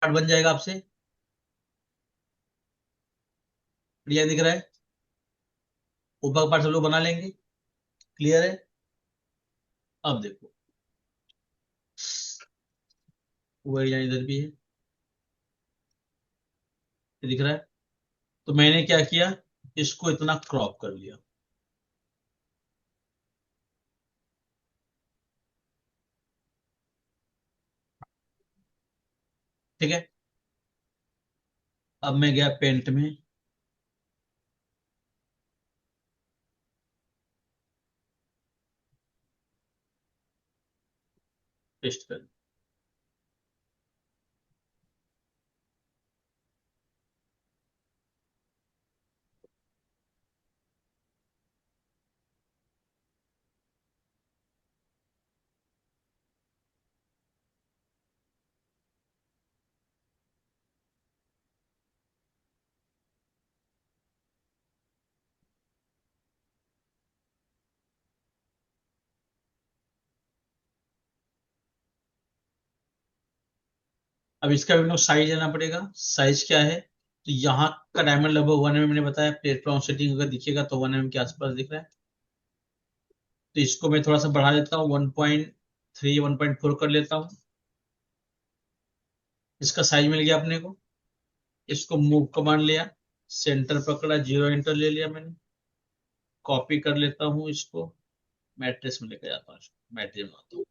Part बन जाएगा आपसे, बढ़िया दिख रहा है। ऊपर का पार्ट सब लोग बना लेंगे, क्लियर है। अब देखो, वो डिजाइन इधर भी है, ये दिख रहा है। तो मैंने क्या किया, इसको इतना क्रॉप कर लिया। ठीक है। अब मैं गया पेंट में, पेस्ट कर। अब इसका भी लोग साइज लेना पड़ेगा। साइज क्या है, तो यहाँ का डायमंड लगभग 1 mm मैंने बताया, प्लेटफॉर्म सेटिंग अगर दिखेगा तो 1 mm के आसपास दिख रहा है। तो इसको मैं थोड़ा सा बढ़ा देता हूँ, 1.3 1.4 कर लेता हूँ। इसका साइज मिल गया अपने को। इसको मूव कमांड लिया, सेंटर पकड़ा, 0 एंटर ले लिया मैंने। कॉपी कर लेता हूँ इसको, मैट्रिक्स में लेकर जाता हूँ, मैट्रिक्स बनाता हूँ।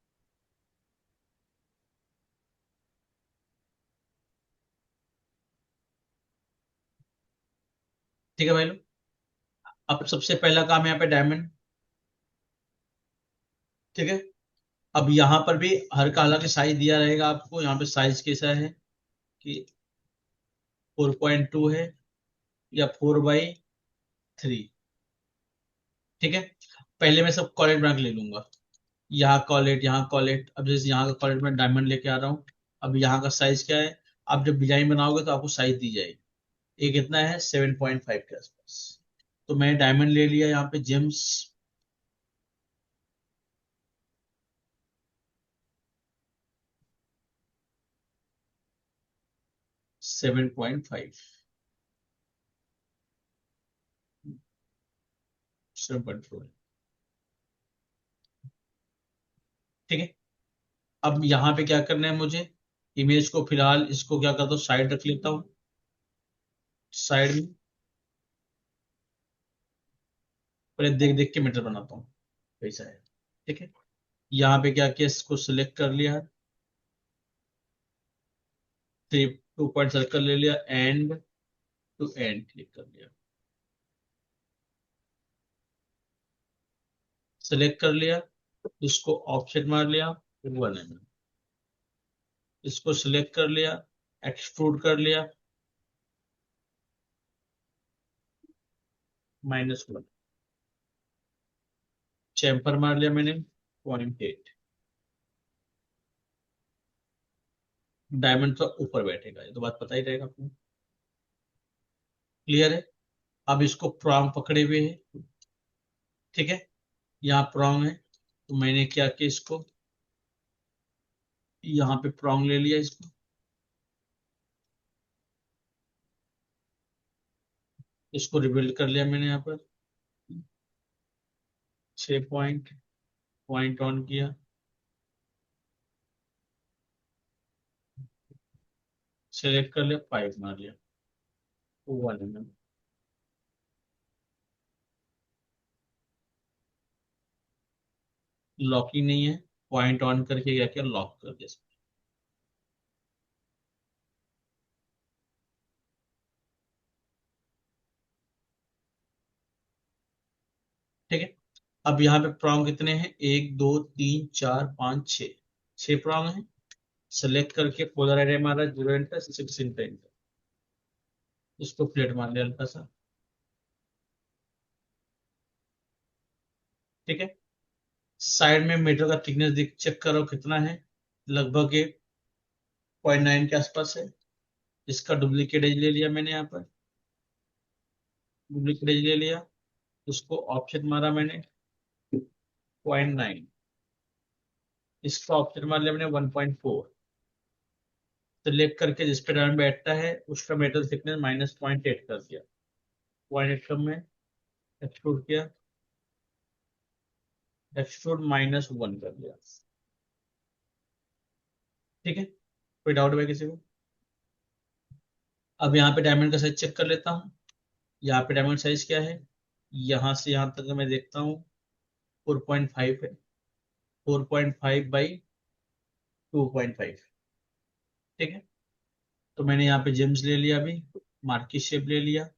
ठीक है भाई लोग। अब सबसे पहला काम यहाँ पे डायमंड। ठीक है। अब यहाँ पर भी हर का हालांकि साइज दिया रहेगा आपको, यहाँ पे साइज कैसा है कि 4.2 है या 4/3। ठीक है। पहले मैं सब कॉलेट बना के ले लूंगा। यहाँ कॉलेट, यहाँ कॉलेट। अब जैसे यहाँ का कॉलेट में डायमंड लेके आ रहा हूँ। अब यहाँ का साइज क्या है, आप जब डिजाइन बनाओगे तो आपको साइज दी जाएगी। ये कितना है, 7.5 के आसपास। तो मैंने डायमंड ले लिया यहाँ पे, जेम्स। 7.5, 7.4। ठीक है। अब यहाँ पे क्या करना है मुझे, इमेज को फिलहाल इसको क्या करता हूँ, साइड रख लेता हूँ। साइड में पहले देख देख के मीटर बनाता हूँ कैसा है। ठीक है। यहाँ पे क्या किया, इसको सिलेक्ट कर लिया, 2 पॉइंट सर्कल ले लिया, एंड टू एंड क्लिक कर लिया। सिलेक्ट कर लिया, इसको ऑप्शन मार लिया, 1 mm। इसको सिलेक्ट कर लिया, एक्सट्रूड कर लिया, -1। चैम्पर मार लिया मैंने, 0.8। डायमंड तो ऊपर बैठेगा, ये तो बात पता ही रहेगा आपको, क्लियर है। अब इसको प्रॉन्ग पकड़े हुए है। ठीक है। यहाँ प्रॉन्ग है, तो मैंने क्या किया, इसको यहाँ पे प्रॉन्ग ले लिया इसको। इसको रिबिल्ड कर लिया मैंने यहाँ पर, 6 पॉइंट, पॉइंट ऑन किया, सेलेक्ट कर लिया, पाइप मार लिया, 1 mm। लॉकिंग नहीं है, पॉइंट ऑन करके क्या किया, लॉक कर दिया। ठीक है। अब यहाँ पे प्रॉन्ग कितने हैं, 1 2 3 4 5 6, 6 प्रॉन्ग है। सेलेक्ट करके पोलर एरे मारा, 0 एंटर, 6 एंटर। इसको फ्लेट मार लिया हल्का सा। ठीक है। साइड में मीटर का थिकनेस दिख, चेक करो कितना है, लगभग 0.9 के आसपास है। इसका डुप्लीकेट एज ले लिया मैंने यहाँ पर, डुप्लीकेट एज ले लिया। उसको ऑप्शन मारा मैंने, 0.9। इसका ऑप्शन मार लिया मैंने, 1.4। सिलेक्ट करके जिस पे डायमंड बैठता है उसका मेटल थिकनेस -0.8 कर दिया। 0.8 कम में एक्सट्रूड किया, एक्सट्रूड -1 कर दिया। ठीक है, कोई डाउट है किसी को? अब यहाँ पे डायमंड का साइज चेक कर लेता हूँ। यहाँ पे डायमंड साइज क्या है, यहाँ से यहाँ तक मैं देखता हूँ 4.5 है। 4.5/2.5। ठीक है, तो मैंने यहाँ पे जेम्स ले लिया, अभी मार्की शेप ले लिया,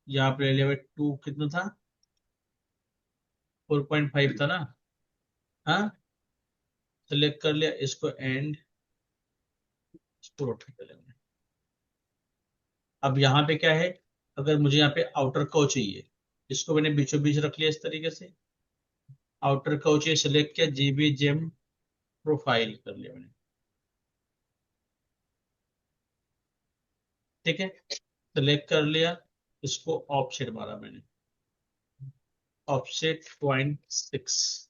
यहाँ पे ले लिया भाई 2, कितना था, 4.5 था ना। हाँ, सेलेक्ट कर लिया इसको एंड इसको रोटेट कर लेंगे। अब यहाँ पे क्या है, अगर मुझे यहाँ पे आउटर कर्व चाहिए, इसको मैंने बीचों बीच रख लिया इस तरीके से। आउटर कर्व चाहिए, सेलेक्ट किया, जीबी जेम प्रोफाइल कर लिया मैंने। ठीक है, सेलेक्ट कर लिया, इसको ऑफसेट मारा मैंने, ऑफसेट 0.6।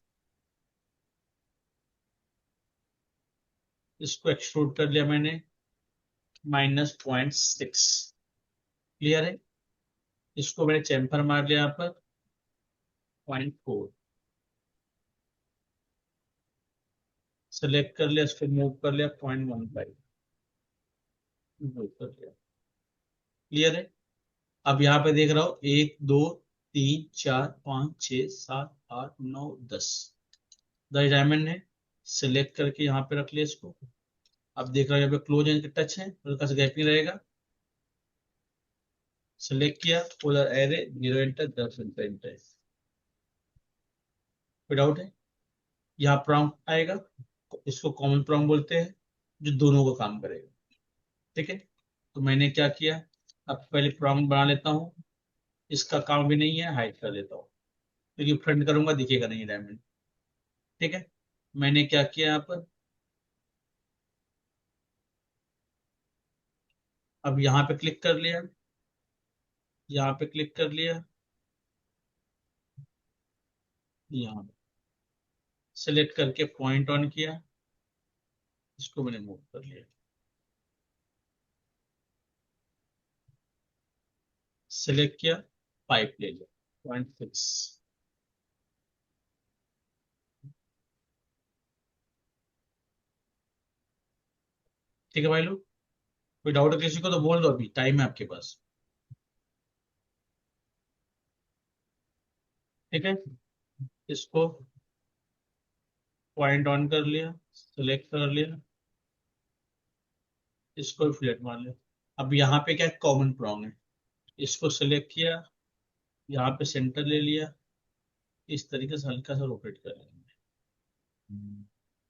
इसको एक्सट्रूड कर लिया मैंने -0.6। क्लियर है, इसको मैंने चैम्फर मार लिया यहाँ पर 0.4। सेलेक्ट कर लिया, इसको मूव कर लिया 0.15, मूव कर लिया। क्लियर है, अब यहाँ पे देख रहा हूँ 1 2 3 4 5 6 7 8 9 10, 10 डायमंड है। सिलेक्ट करके यहाँ पे रख लिया इसको। अब देख रहा हूँ यहाँ पे क्लोज एंड टच है, हल्का सा गैपिंग रहेगा। सिलेक्ट किया, पोलर एरे 0 एंटर 10 एंटर। कोई डाउट है? यहाँ प्रॉम्प्ट आएगा, इसको कॉमन प्रॉम्प्ट बोलते हैं, जो दोनों का काम करेगा। ठीक है, तो मैंने क्या किया, अब पहले प्रॉम्प्ट बना लेता हूँ। इसका काम भी नहीं है, हाइड कर देता हूँ, क्योंकि फ्रंट करूंगा दिखेगा नहीं डायमंड। ठीक है, मैंने क्या किया यहाँ पर, अब यहाँ पे क्लिक कर लिया, यहाँ पे क्लिक कर लिया, यहाँ सेलेक्ट करके पॉइंट ऑन किया, इसको मैंने मूव कर लिया। सेलेक्ट किया, पाइप ले लिया 0.6। ठीक है भाई लोग, कोई डाउट है किसी को तो बोल दो, अभी टाइम है आपके पास। ठीक है, इसको पॉइंट ऑन कर लिया, सेलेक्ट कर लिया, इसको भी फ्लैट मार लिया। अब यहाँ पे क्या कॉमन प्रॉन्ग है, इसको सेलेक्ट किया, यहाँ पे सेंटर ले लिया, इस तरीके से हल्का सा रोटेट कर लेंगे।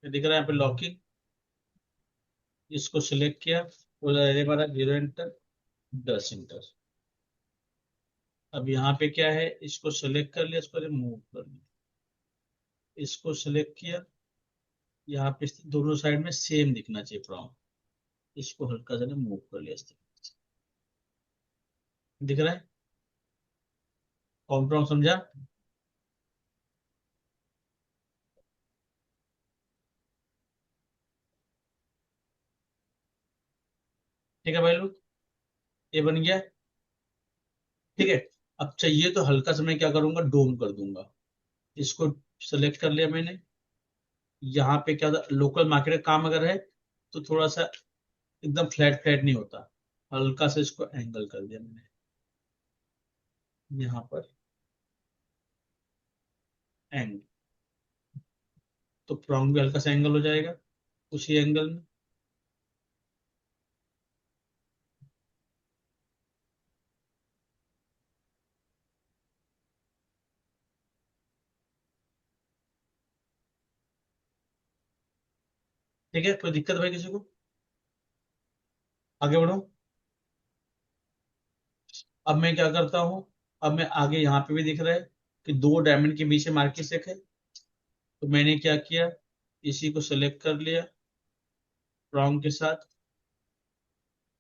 ये दिख रहा है यहाँ पे लॉकिंग, इसको सिलेक्ट किया, बोला अरे हमारा 0 एंटर 10 एंटर। अब यहाँ पे क्या है, इसको सेलेक्ट कर लिया, इसको मूव कर लिया, इसको सेलेक्ट किया, यहाँ पे दोनों साइड में सेम दिखना चाहिए प्रॉम्प्ट, इसको हल्का सा मूव कर लिया इस तरीके से। दिख रहा है कौन प्रॉम्प्ट, समझा? ठीक है भाई लोग, ये बन गया। ठीक है, अब चाहिए तो हल्का सा मैं क्या करूंगा, डोम कर दूंगा। इसको सेलेक्ट कर लिया मैंने, यहाँ पे क्या लोकल मार्केट का काम अगर है तो थोड़ा सा एकदम फ्लैट फ्लैट नहीं होता, हल्का सा इसको एंगल कर दिया मैंने यहाँ पर एंड, तो प्रॉन्ग भी हल्का सा एंगल हो जाएगा उसी एंगल में। ठीक है, कोई दिक्कत भाई किसी को? आगे बढ़ो। अब मैं क्या करता हूँ, अब मैं आगे यहाँ पे भी दिख रहा है कि 2 डायमंड के बीच में मार्की सेक है, तो मैंने क्या किया, इसी को सेलेक्ट कर लिया, प्रॉन्ग के साथ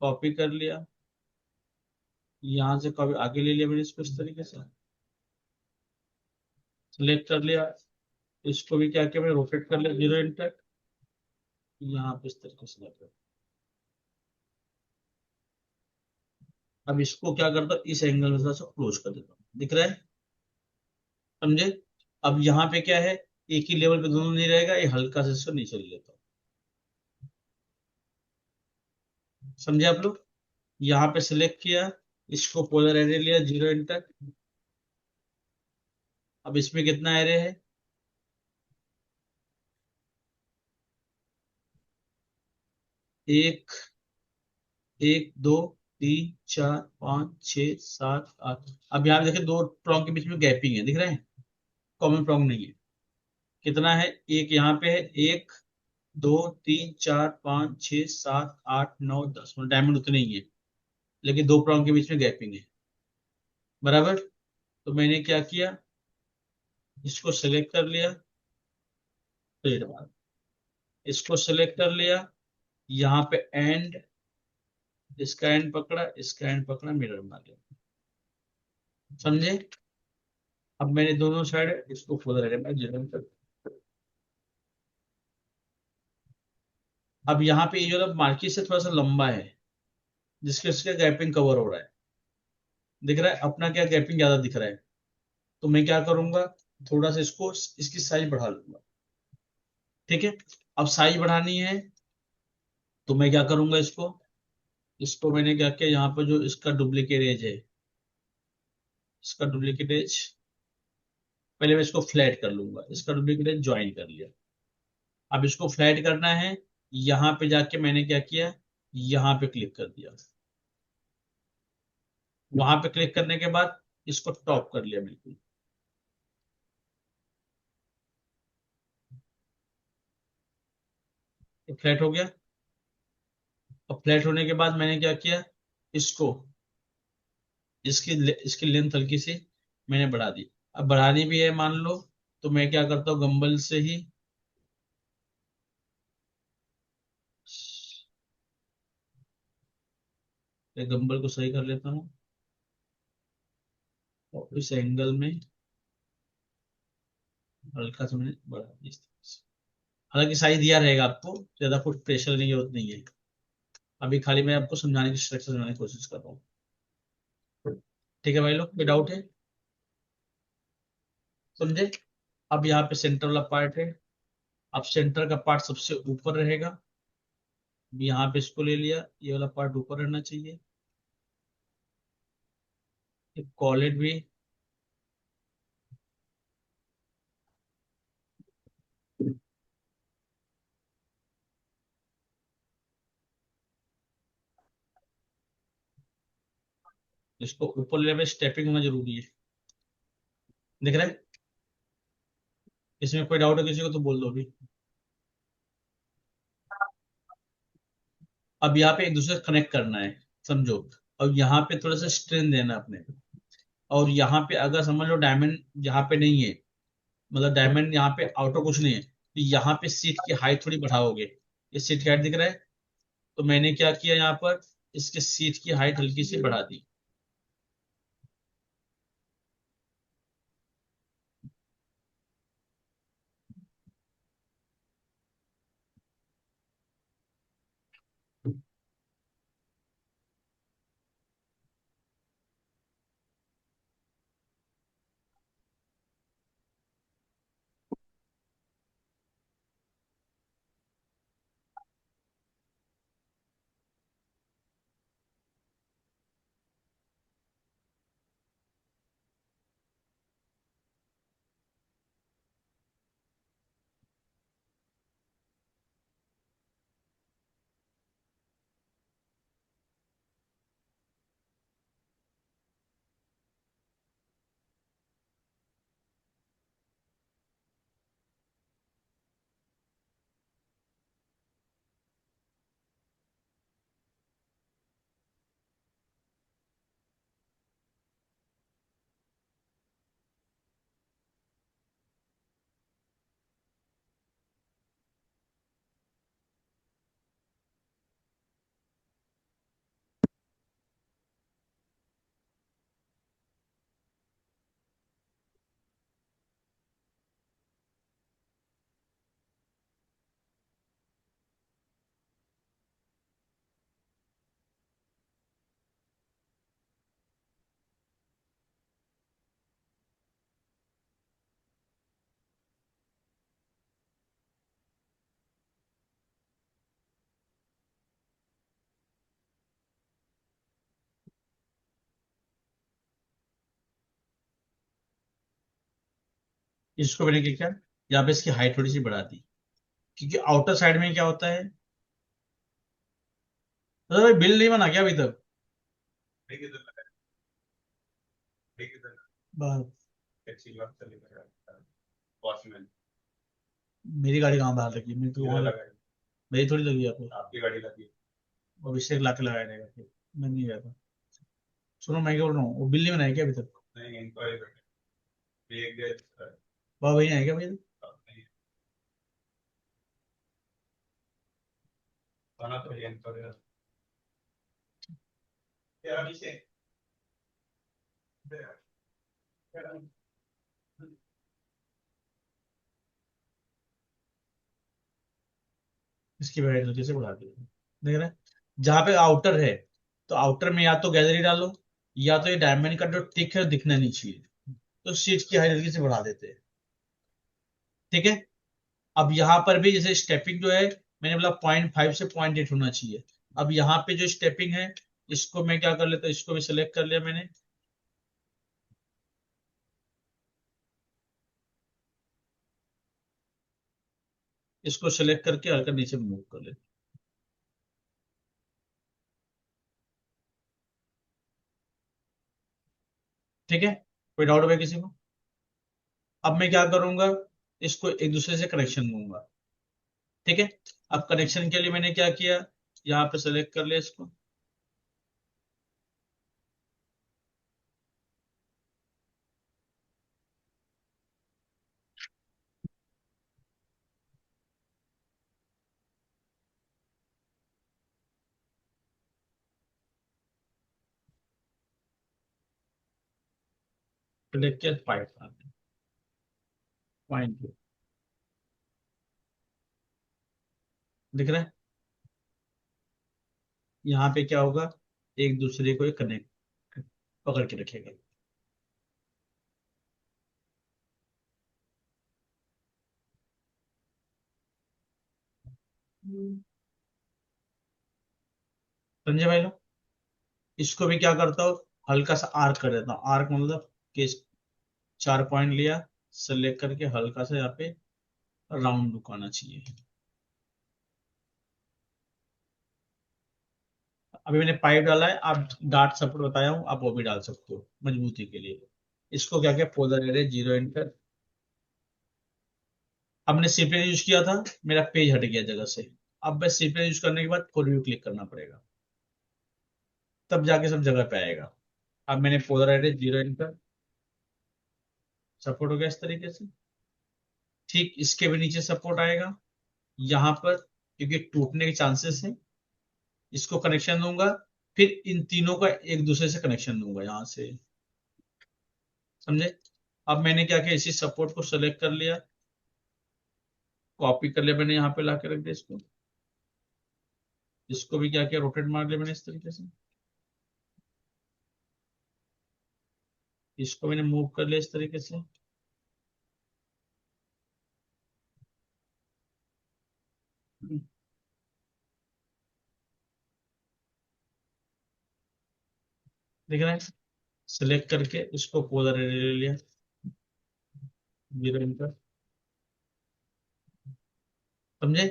कॉपी कर लिया, यहाँ से कॉपी आगे ले लिया मैंने इसको इस तरीके से सेलेक्ट कर लिया, इसको भी क्या किया मैंने रोटेट कर लिया 0 एंटर, यहाँ पे इस तरीके से लगा। अब इसको क्या करता हूँ, इस एंगल में थोड़ा सा क्लोज कर देता हूँ, दिख रहा है? समझे? अब यहाँ पे क्या है, एक ही लेवल पे दोनों नहीं रहेगा, ये हल्का से इसको नीचे ले लेता हूँ। समझे आप लोग? यहाँ पे सिलेक्ट किया, इसको पोलर एरे लिया, जीरो इंटर। अब इसमें कितना एरे है? एक, एक, दो, तीन, चार, पाँच, छः, सात, आठ। अब यहाँ पे देखिए दो प्रॉन्ग के बीच में गैपिंग है, दिख रहे हैं? कॉमन प्रॉन्ग नहीं है। कितना है? एक यहाँ पे है, एक, दो, तीन, चार, पाँच, छः, सात, आठ, नौ, 10, मतलब डायमंड उतने ही है, लेकिन दो प्रॉन्ग के बीच में गैपिंग है। बराबर? तो मैंने क्या किया, इसको सेलेक्ट कर लिया, फिर इसको सेलेक्ट कर लिया, यहाँ पे एंड, इसका एंड पकड़ा, इसका एंड पकड़ा, मिरर मार लिया। समझे? अब मैंने दोनों साइड इसको खोल रहे मैं जीरो कर। अब यहाँ पे ये जो मार्किस से थोड़ा सा लंबा है, जिसके उसके गैपिंग कवर हो रहा है, दिख रहा है? अपना क्या गैपिंग ज्यादा दिख रहा है, तो मैं क्या करूंगा, थोड़ा सा इसको, इसकी साइज बढ़ा लूंगा। ठीक है? अब साइज बढ़ानी है, तो मैं क्या करूंगा, इसको, इसको मैंने क्या किया, यहाँ पर जो इसका डुप्लीकेट एज है, इसका डुप्लीकेट एज, पहले मैं इसको फ्लैट कर लूंगा, इसका डुप्लीकेट एज ज्वाइन कर लिया। अब इसको फ्लैट करना है, यहाँ पे जाके मैंने क्या किया, यहाँ पे क्लिक कर दिया। वहां पे क्लिक करने के बाद इसको टॉप कर लिया बिल्कुल। तो फ्लैट हो गया। अब फ्लैट होने के बाद मैंने क्या किया, इसको, इसकी लेंथ हल्की सी मैंने बढ़ा दी। अब बढ़ानी भी है मान लो, तो मैं क्या करता हूँ, गंबल से ही गंबल को सही कर लेता हूँ, और इस एंगल में हल्का सा मैंने बढ़ा दिया इस तरह से। हालांकि साइज दिया रहेगा आपको, ज्यादा कुछ प्रेशर की जरूरत नहीं है। अभी खाली मैं आपको समझाने की स्ट्रक्चर समझाने की कोशिश कर रहा हूँ। ठीक है भाई लोग, कोई डाउट है? समझे? अब यहाँ पे सेंटर वाला पार्ट है, अब सेंटर का पार्ट सबसे ऊपर रहेगा। यहाँ पे इसको ले लिया, ये वाला पार्ट ऊपर रहना चाहिए। कॉलेट भी, इसको ऊपर ले में स्टेपिंग होना जरूरी है। दिख रहा है? इसमें कोई डाउट है किसी को तो बोल दो अभी। अब यहाँ पे एक दूसरे से कनेक्ट करना है, समझो। और यहाँ पे थोड़ा सा स्ट्रेन देना है अपने। और यहाँ पे अगर समझ लो डायमंड यहाँ पे नहीं है, मतलब डायमंड यहाँ पे आउटर कुछ नहीं है, तो यहाँ पे सीट की हाइट थोड़ी बढ़ाओगे। ये सीट की हाइट दिख रहा है? तो मैंने क्या किया, यहाँ पर इसके सीट की हाइट हल्की सी बढ़ा दी। इसको मैंने क्या किया, यहाँ पे इसकी हाइट थोड़ी सी बढ़ा दी, क्योंकि आउटर साइड में क्या होता है। तो भाई बिल नहीं बना क्या अभी तक। बात, मेरी गाड़ी कहाँ बाहर लगी, मेरी तो वहां लगी। मेरी थोड़ी लगी है आपको। अभिषेक ला के लगाया रहेगा फिर। मैं नहीं गया था। सुनो मैं क्या बोल रहा हूँ, वो बिल नहीं बनाया क्या अभी तक। वाह भैया है क्या भैया। इसकी वैरायटी हल्की से बढ़ा दी। देख रहे हैं, जहाँ पे आउटर है, तो आउटर में या तो गैलरी डालो, या तो ये डायमंड का जो टिक है वो दिखना नहीं चाहिए, तो शीट की हाइट हल्की से बढ़ा देते हैं। ठीक है। अब यहाँ पर भी जैसे स्टेपिंग जो है, मैंने बोला 0.5 से 0.8 होना चाहिए। अब यहाँ पे जो स्टेपिंग है, इसको मैं क्या कर लेता हूँ, इसको भी सिलेक्ट कर लिया मैंने। इसको सिलेक्ट करके हल्का नीचे मूव कर ले। ठीक है। कोई डाउट है किसी को। अब मैं क्या करूंगा, इसको एक दूसरे से कनेक्शन दूंगा। ठीक है। अब कनेक्शन के लिए मैंने क्या किया, यहाँ पे सेलेक्ट कर लिया इसको। सेलेक्ट किया, पाइप पॉइंट दिख रहा है। यहाँ पे क्या होगा, एक दूसरे को कनेक्ट पकड़ के रखेगा। समझे भाई लोग। इसको भी क्या करता हूँ, हल्का सा आर्क कर देता हूँ। आर्क मतलब कि 4 पॉइंट लिया, सेलेक्ट करके हल्का सा यहाँ पे राउंड लुक आना चाहिए। अभी मैंने पाइप डाला है, आप डार्ट सपोर्ट बताया हूँ, आप वो भी डाल सकते हो मजबूती के लिए। इसको क्या किया, पोलर एरे 0 एंटर। अब मैंने सीपीएन यूज किया था, मेरा पेज हट गया जगह से। अब मैं सीपीएन यूज करने के बाद फोर व्यू क्लिक करना पड़ेगा, तब जाके सब जगह पे आएगा। अब मैंने पोलर एरे 0 एंटर, सपोर्ट हो गया इस तरीके से। ठीक इसके भी नीचे सपोर्ट आएगा यहाँ पर, क्योंकि टूटने के चांसेस है। इसको कनेक्शन दूंगा, फिर इन तीनों का एक दूसरे से कनेक्शन दूंगा यहाँ से। समझे। अब मैंने क्या किया, इसी सपोर्ट को सेलेक्ट कर लिया, कॉपी कर लिया मैंने, यहाँ पे ला के रख दिया इसको। इसको भी क्या किया, रोटेट मार लिया मैंने इस तरीके से। इसको मैंने मूव कर लिया इस तरीके से। देख रहे हैं, सिलेक्ट करके इसको पोलर एरे ले लिया, 0 एंटर। समझे।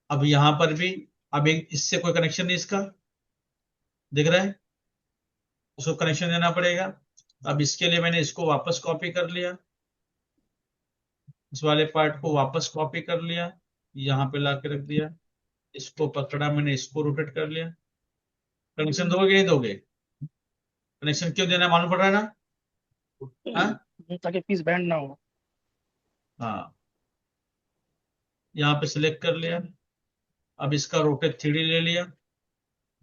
अब यहाँ पर भी, अब एक इससे कोई कनेक्शन नहीं इसका, दिख रहा है। उसको कनेक्शन देना पड़ेगा। अब इसके लिए मैंने इसको वापस कॉपी कर लिया, इस वाले पार्ट को वापस कॉपी कर लिया, यहाँ पे ला के रख दिया। इसको पकड़ा मैंने, इसको रोटेट कर लिया। कनेक्शन दोगे कि नहीं दोगे। कनेक्शन क्यों देना है, मालूम पड़ रहा है ना। हाँ। ताकि पीस बैंड ना हो। हाँ। यहाँ पे सिलेक्ट कर लिया। अब इसका रोटेट 3D ले लिया,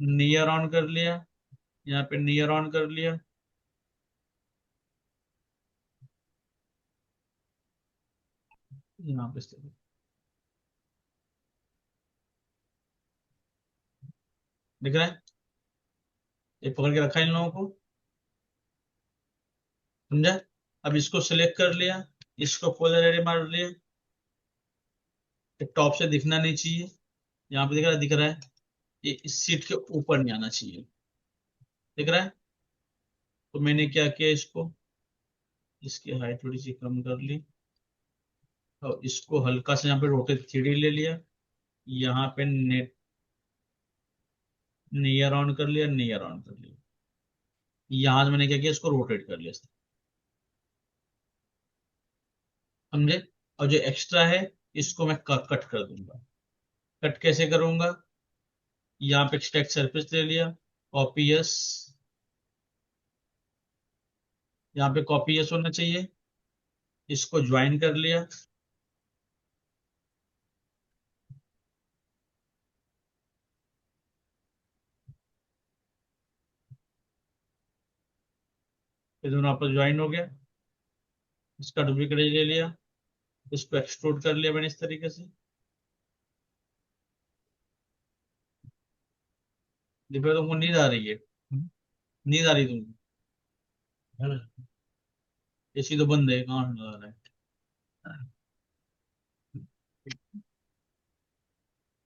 नियर ऑन कर लिया, यहाँ पे नियर ऑन कर लिया। यहाँ पे दिख रहा है, ये पकड़ के रखा है इन लोगों को। समझा। अब इसको सिलेक्ट कर लिया, इसको पोलर एरे मार लिया। टॉप से दिखना नहीं चाहिए, यहाँ पे दिख रहा है। ये इस सीट के ऊपर नहीं आना चाहिए, दिख रहा है। तो मैंने क्या किया, इसको, इसकी हाइट थोड़ी सी कम कर ली। और इसको हल्का से यहाँ पे रोटेट 3D ले लिया, यहाँ पे नेट नियर ऑन कर लिया, नियर ऑन कर लिया। यहाँ से मैंने क्या किया, इसको रोटेट कर लिया, समझे। और जो एक्स्ट्रा है इसको मैं कट कर दूंगा। कट कैसे करूंगा, यहाँ पे एक्सट्रैक्ट सरफेस ले लिया, कॉपी यस, यहाँ पे कॉपी यस होना चाहिए, इसको ज्वाइन कर लिया। ये दोनों आपस ज्वाइन हो गया। इसका डुप्लीकेट ले लिया, इसको एक्सट्रूड कर लिया मैंने इस तरीके से। देखो तुमको नींद आ रही है, नींद आ रही है तुमको, है ना। एसी तो बंद है, कहाँ नींद आ रहा है।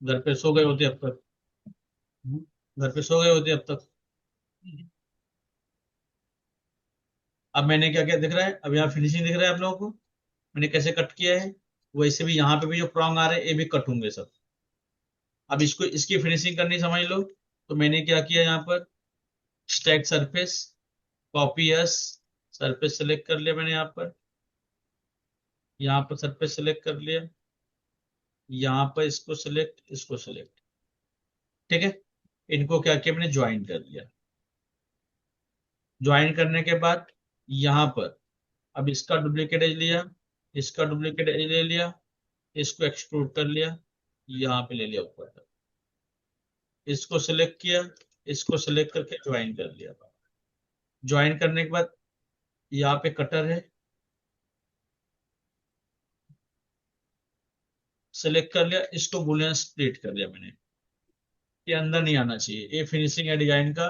घर पे सो गए होते अब तक। घर पे सो गए होते अब तक। अब मैंने क्या क्या दिख रहा है, अब यहाँ फिनिशिंग दिख रहा है आप लोगों को, मैंने कैसे कट किया है। वैसे भी यहाँ पे भी जो प्रॉन्ग आ रहे हैं ये भी कट होंगे सब। अब इसको इसकी फिनिशिंग करनी समझ लो। तो मैंने क्या किया, यहाँ पर stack surface, copy yes, surface select कर लिया मैंने यहाँ पर सरफेस सेलेक्ट कर लिया, यहाँ पर इसको सेलेक्ट, इसको सेलेक्ट, ठीक है। इनको क्या किया, मैंने ज्वाइन कर लिया। ज्वाइन करने के बाद यहाँ पर अब इसका डुप्लीकेट एज लिया, इसका डुप्लीकेट एज ले लिया, इसको एक्सट्रूड कर लिया, यहाँ पे ले लिया ऊपर तक, इसको सेलेक्ट किया, इसको सेलेक्ट करके ज्वाइन कर लिया। ज्वाइन करने के बाद यहाँ पे कटर है, सेलेक्ट कर लिया, इसको बुलियन स्प्लिट कर लिया मैंने। ये अंदर नहीं आना चाहिए, ये फिनिशिंग है डिजाइन का।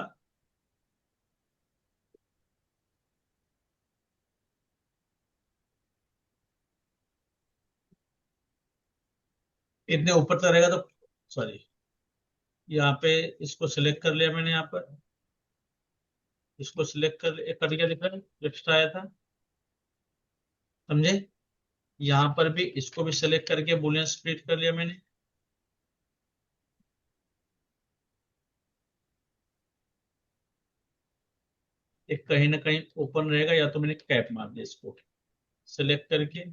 इतने ऊपर तक रहेगा तो, सॉरी, यहाँ पे इसको सिलेक्ट कर लिया मैंने, यहाँ पर इसको सिलेक्ट कर लिया, कट गया दिख रहा है जो एक्स्ट्रा आया था, समझे। यहाँ पर भी इसको भी सिलेक्ट करके बुलियन स्प्लिट कर लिया मैंने। एक कहीं ना कहीं ओपन रहेगा, या तो मैंने कैप मार दिया इसको सिलेक्ट करके।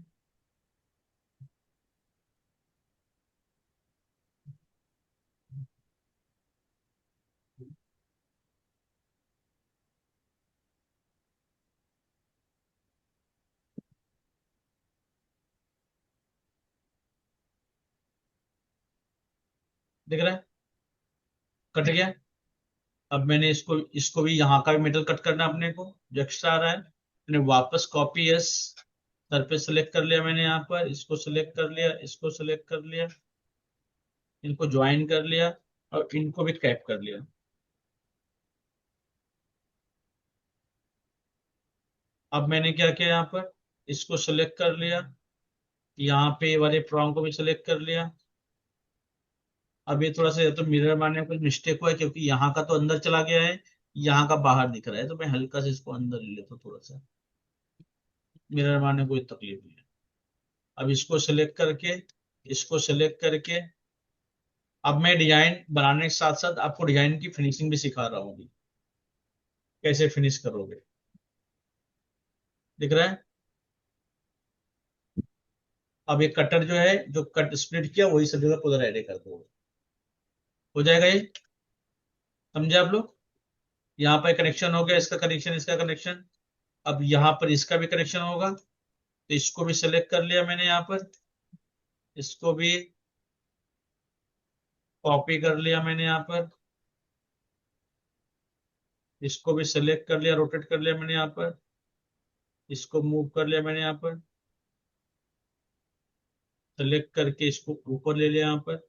दिख रहा है, कट गया। अब मैंने इसको इसको भी यहाँ का भी मेटल कट करना है अपने को, जो एक्स्ट्रा आ रहा है। मैंने वापस कॉपी यस, सरफेस सेलेक्ट कर लिया मैंने, यहाँ पर इसको सेलेक्ट कर लिया, इसको सेलेक्ट कर लिया, इनको ज्वाइन कर लिया, और इनको भी कैप कर लिया। अब मैंने क्या किया, यहाँ पर इसको सेलेक्ट कर लिया, यहाँ पे ये वाले प्रॉन्ग को भी सेलेक्ट कर लिया। अब ये थोड़ा सा, या तो मिरर मारने में कुछ मिस्टेक हुआ है, क्योंकि यहाँ का तो अंदर चला गया है, यहाँ का बाहर दिख रहा है, तो मैं हल्का से इसको अंदर ले लेता हूँ थोड़ा सा। मिरर मारने में कोई तकलीफ नहीं है। अब इसको सेलेक्ट करके, इसको सेलेक्ट करके, अब मैं डिजाइन बनाने के साथ साथ आपको डिजाइन की फिनिशिंग भी सिखा रहा हूँ अभी, कैसे फिनिश करोगे। दिख रहा है। अब ये कटर जो है, जो कट स्प्लिट किया, वही सब जगह उधर ऐड कर दो, हो जाएगा ये, समझे आप लोग। यहाँ पर कनेक्शन हो गया, इसका कनेक्शन, इसका कनेक्शन। अब यहाँ पर इसका भी कनेक्शन होगा, तो इसको भी सेलेक्ट कर लिया मैंने, यहाँ पर इसको भी कॉपी कर लिया मैंने, यहाँ पर इसको भी सेलेक्ट कर लिया, रोटेट कर लिया मैंने, यहाँ पर इसको मूव कर लिया मैंने, यहाँ पर सेलेक्ट करके इसको ऊपर ले लिया यहाँ पर।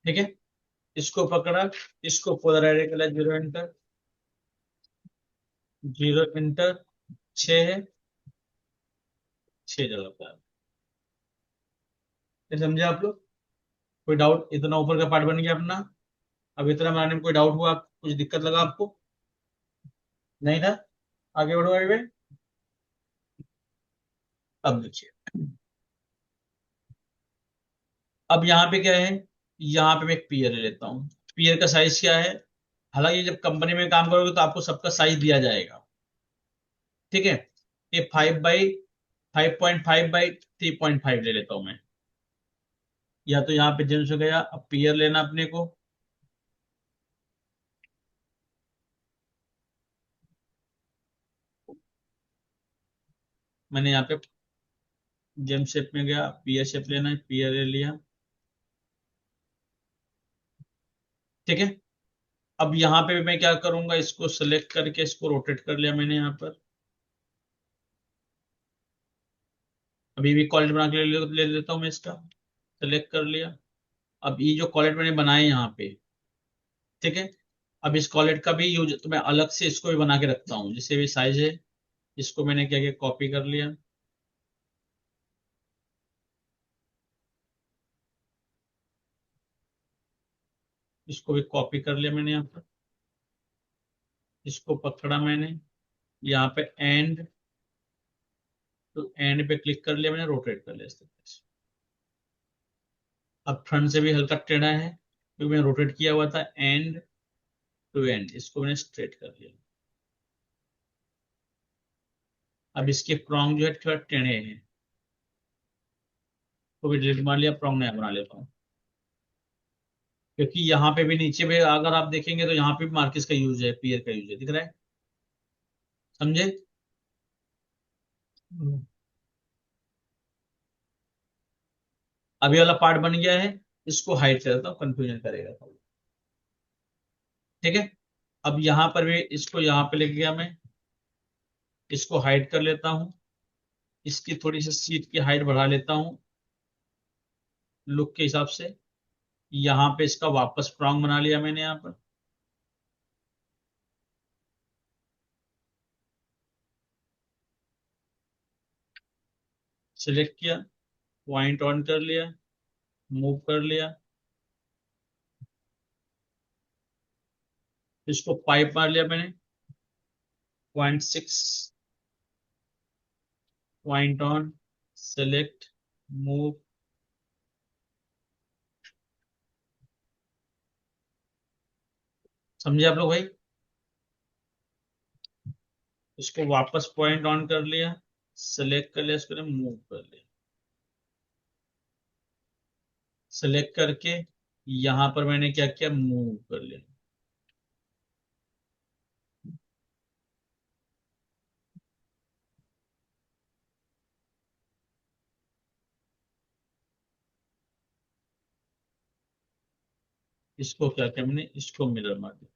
ठीक है, इसको पकड़ा, इसको पोलर एरे के लिए 0 एंटर, जीरो इंटर 6 है, 6 जगह पे। ये समझे आप लोग? कोई डाउट? इतना ऊपर का पार्ट बन गया अपना। अब इतना बनाने में कोई डाउट हुआ, कुछ दिक्कत लगा आपको? नहीं था? आगे बढ़ो आगे बढ़ो। अब देखिए, अब यहाँ पे क्या है, यहाँ पे मैं एक पीयर ले लेता हूँ। पीयर का साइज क्या है? हालांकि जब कंपनी में काम करोगे तो आपको सबका साइज दिया जाएगा, ठीक है। ये 5/5.5 ले लेता हूँ मैं। या तो यहाँ पे जेम्स हो गया, अब पीयर लेना अपने को। मैंने यहाँ पे जेम शेप में गया, पीयर शेप लेना है, पीयर ले लिया, ठीक है। अब यहाँ पे मैं क्या करूंगा, इसको सेलेक्ट करके इसको रोटेट कर लिया मैंने यहाँ पर। अभी भी कॉलेज बना के ले लेता हूँ मैं इसका, सेलेक्ट कर लिया। अब ये जो कॉलेज मैंने बनाए यहाँ पे, ठीक है। अब इस कॉलेज का भी यूज तो मैं अलग से इसको भी बना के रखता हूँ, जिससे भी साइज है। इसको मैंने क्या किया, कॉपी कर लिया। इसको भी कॉपी कर लिया मैंने यहाँ पर। इसको पकड़ा मैंने, यहाँ पे एंड तो एंड पे क्लिक कर लिया मैंने, रोटेट कर लिया इस तरीके से। अब फ्रंट से भी हल्का टेढ़ा है क्योंकि मैंने रोटेट किया हुआ था एंड टू एंड। इसको मैंने स्ट्रेट कर लिया। अब इसके प्रॉन्ग जो है थोड़ा टेढ़े हैं, तो भी डिलीट मार लिया, प्रॉन्ग नया बना लेता हूँ। क्योंकि यहाँ पे भी नीचे पे अगर आप देखेंगे तो यहाँ पे भी मार्किस का यूज है, पीयर का यूज है, दिख रहा है? समझे? हम्म। अभी वाला पार्ट बन गया है, इसको हाइड कर देता हूँ, कंफ्यूजन करेगा तो। ठीक है। अब यहाँ पर भी इसको यहाँ पे लेके गया मैं, इसको हाइड कर लेता हूँ। इसकी थोड़ी सी सीट की हाइट बढ़ा लेता हूँ लुक के हिसाब से। यहाँ पे इसका वापस प्रॉन्ग बना लिया मैंने यहाँ पर। सिलेक्ट किया, पॉइंट ऑन कर लिया, मूव कर लिया। इसको पाइप मार लिया मैंने, 0.6, पॉइंट ऑन, सेलेक्ट, मूव। समझे आप लोग भाई? इसको वापस पॉइंट ऑन कर लिया, सेलेक्ट कर लिया, इसको मूव कर लिया। सेलेक्ट करके यहाँ पर मैंने क्या किया, मूव कर लिया। इसको क्या किया मैंने, इसको मिरर मार दिया।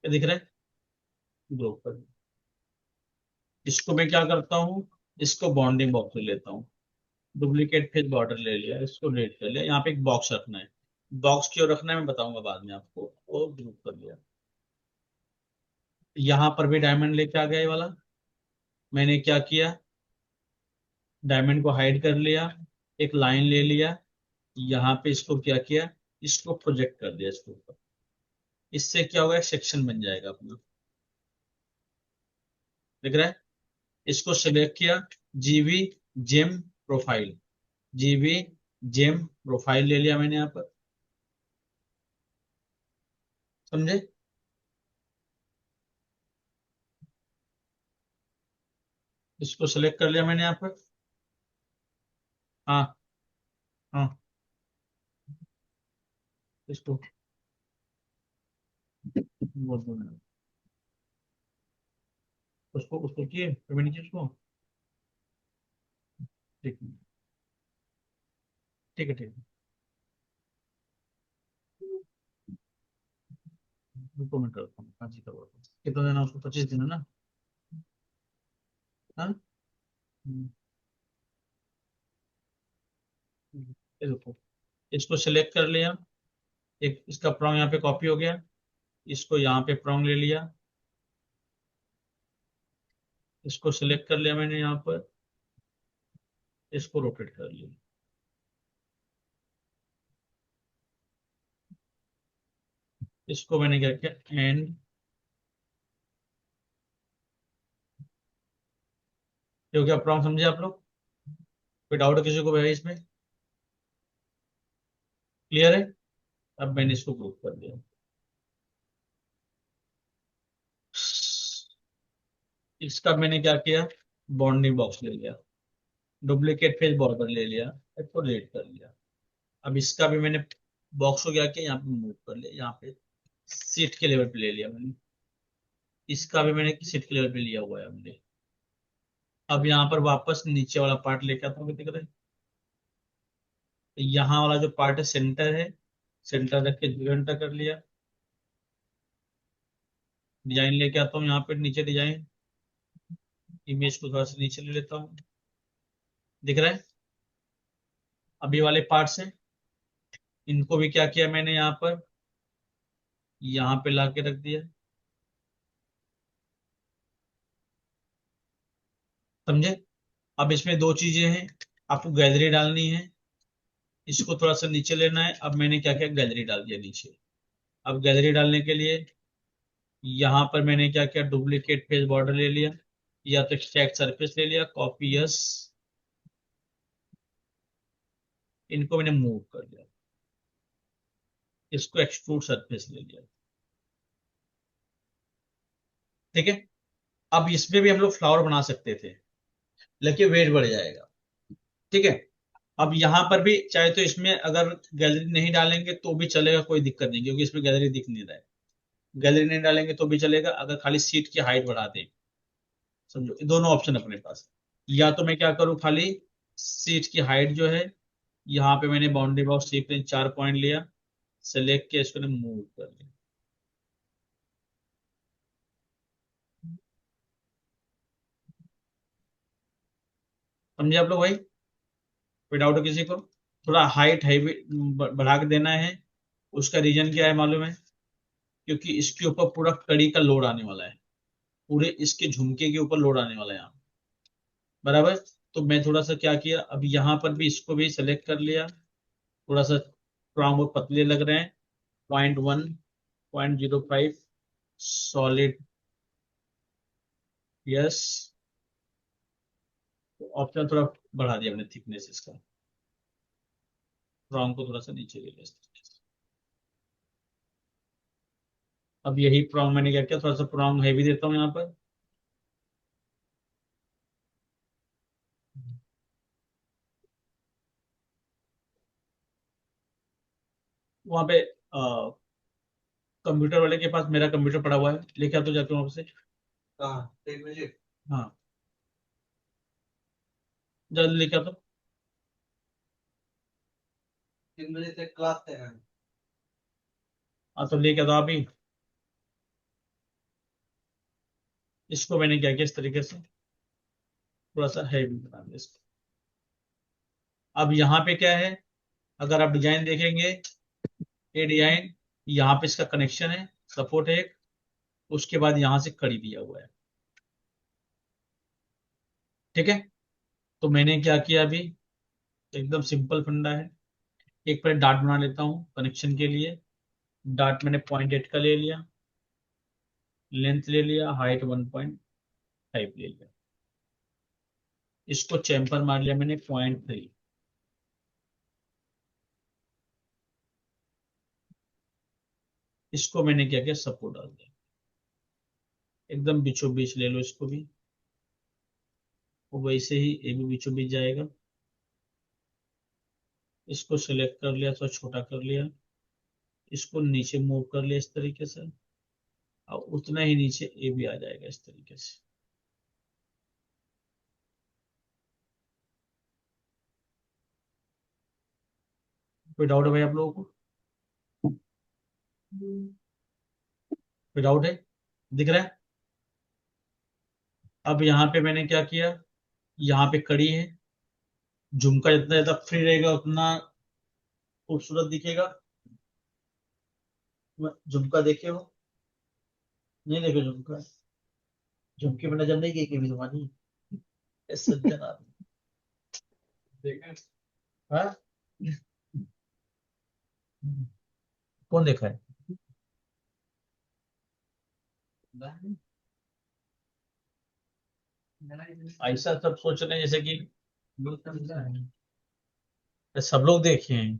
क्या दिख रहा है? ग्रो कर दिया। इसको मैं क्या करता हूँ, इसको बाउंडिंग बॉक्स ले लेता हूँ। डुप्लीकेट फेस बॉर्डर ले लिया, इसको डिलीट कर लिया। यहाँ पे एक बॉक्स रखना है, बॉक्स क्यों रखना है मैं बताऊंगा बाद में आपको, और ग्रुप कर लिया। यहाँ पर भी डायमंड लेके आ गया ये वाला। मैंने क्या किया, डायमंड को हाइड कर लिया, एक लाइन ले लिया, यहाँ पे इसको क्या किया, इसको प्रोजेक्ट कर दिया इसके ऊपर। इससे क्या होगा, सेक्शन बन जाएगा अपना। दिख रहा है? इसको सिलेक्ट किया, जीवी जेम प्रोफाइल, जीवी जेम प्रोफाइल ले लिया मैंने यहाँ पर। समझे? इसको सिलेक्ट कर लिया मैंने यहाँ पर। हाँ, हाँ। इसको बोल दो मैंने। उसको उसको किए फिर मैंने किया उसको। ठीक है, ठीक है, ठीक है। रुको मैं करता हूँ, आज ही करवाता हूँ। कितना देना उसको, 25 दिन है ना? हाँ। हम्म, ये देखो, इसको सिलेक्ट कर लिया, एक इसका प्रॉन्ग यहाँ पे कॉपी हो गया, इसको यहाँ पे प्रॉन्ग ले लिया, इसको सिलेक्ट कर लिया मैंने यहाँ पर, इसको रोटेट कर लिया। इसको मैंने क्या किया, एंड। क्योंकि आप प्रॉन्ग समझे आप लोग? कोई डाउट है किसी को भाई इसमें? क्लियर है? अब मैंने इसको ग्रुप कर दिया। इसका मैंने क्या किया, बाउंडिंग बॉक्स ले लिया, डुप्लीकेट फेस बॉर्डर ले लिया, इसको डिलीट कर लिया। अब इसका भी मैंने बॉक्स को क्या किया, यहाँ पे मूव कर लिया, यहाँ पे सीट के लेवल पे ले लिया मैंने। इसका भी मैंने सीट के लेवल पे लिया हुआ है हमने। अब यहाँ पर वापस नीचे वाला पार्ट लेके आता हूँ, दिख रहा है? तो यहाँ वाला जो पार्ट है सेंटर है, सेंटर रख के 2 घंटा कर लिया। डिजाइन लेके आता हूँ यहाँ पे, नीचे डिजाइन, इमेज को थोड़ा सा नीचे ले लेता हूँ, दिख रहा है? अभी वाले पार्ट्स हैं, इनको भी क्या किया मैंने, यहाँ पर यहाँ पे ला के रख दिया। समझे? अब इसमें दो चीजें हैं, आपको गैलरी डालनी है, इसको थोड़ा सा नीचे लेना है। अब मैंने क्या किया, गैलरी डाल दिया नीचे। अब गैलरी डालने के लिए यहाँ पर मैंने क्या किया, डुप्लीकेट फेस बॉर्डर ले लिया, या तो स्टैक सरफेस ले लिया, कॉपी यस, इनको मैंने मूव कर दिया, इसको एक्सट्रूड सरफेस ले लिया। ठीक है? अब इसमें भी हम लोग फ्लावर बना सकते थे, लेकिन वेट बढ़ जाएगा। ठीक है? अब यहाँ पर भी चाहे तो इसमें अगर गैलरी नहीं डालेंगे तो भी चलेगा, कोई दिक्कत नहीं, क्योंकि इसमें गैलरी दिख नहीं रहा है। गैलरी नहीं डालेंगे तो भी चलेगा, अगर खाली सीट की हाइट बढ़ा दें। समझो, ये दोनों ऑप्शन अपने पास। या तो मैं क्या करूँ, खाली सीट की हाइट जो है, यहाँ पे मैंने बाउंड्री बॉक्स शेप में 4 पॉइंट लिया, सेलेक्ट किया, इसको मूव कर लिया। समझे आप लोग भाई? कोई डाउट है किसी को? थोड़ा हाइट हैवी बढ़ा के देना है। उसका रीजन क्या है मालूम है? क्योंकि इसके ऊपर पूरा कड़ी का लोड आने वाला है, पूरे इसके झुमके के ऊपर लोड आने वाला है यहाँ। बराबर? तो मैं थोड़ा सा क्या किया, अब यहाँ पर भी इसको भी सेलेक्ट कर लिया, थोड़ा सा स्ट्रांग और पतले लग रहे हैं, 0.1, 0.05 सॉलिड, यस। ऑप्शन थोड़ा बढ़ा दिया मैंने, थिकनेस इसका, स्ट्रांग को थोड़ा सा नीचे ले लिया। अब यही प्रॉन्ग मैंने क्या किया, थोड़ा सा प्रॉन्ग हैवी देता हूँ यहाँ पर। वहां पे कंप्यूटर वाले के पास मेरा कंप्यूटर पड़ा हुआ है, लेके आ तो जाते हूँ आपसे। हाँ, एक मिनट। हाँ, जल्दी लेके आता हूँ। 3 बजे तक क्लास है। हाँ, तो लेके आता आप ही। इसको मैंने क्या किया, इस तरीके से थोड़ा सा हैवी बना दिया इसको। अब यहाँ पे क्या है, अगर आप डिजाइन देखेंगे, ये डिजाइन, यहाँ पे इसका कनेक्शन है, सपोर्ट है एक, उसके बाद यहाँ से कड़ी दिया हुआ है। ठीक है? तो मैंने क्या किया अभी, एकदम सिंपल फंडा है। एक पर डार्ट बना लेता हूँ कनेक्शन के लिए। डार्ट मैंने 0.8 का ले लिया, लेंथ ले लिया, हाइट 1.5 ले लिया, इसको चैम्पर मार लिया मैंने 0.3। इसको मैंने क्या किया, सपोर्ट डाल दिया, एकदम बीचों बीच ले लो इसको भी, वो वैसे ही ये भी बीचों बीच जाएगा। इसको सिलेक्ट कर लिया, थोड़ा छोटा कर लिया, इसको नीचे मूव कर लिया इस तरीके से, और उतना ही नीचे ये भी आ जाएगा इस तरीके से। कोई डाउट है भाई आप लोगों को? कोई डाउट है? दिख रहा है? अब यहाँ पे मैंने क्या किया, यहाँ पे कड़ी है, झुमका जितना ज्यादा फ्री रहेगा उतना खूबसूरत दिखेगा। झुमका देखे हो? नहीं देखे झुमका? झुमके में नजर नहीं गई कभी तुम्हारी? ए सज्जन आदमी। देखा? हाँ? कौन देखा है? ऐसा सब सोच रहे हैं जैसे कि सब लोग देखे हैं।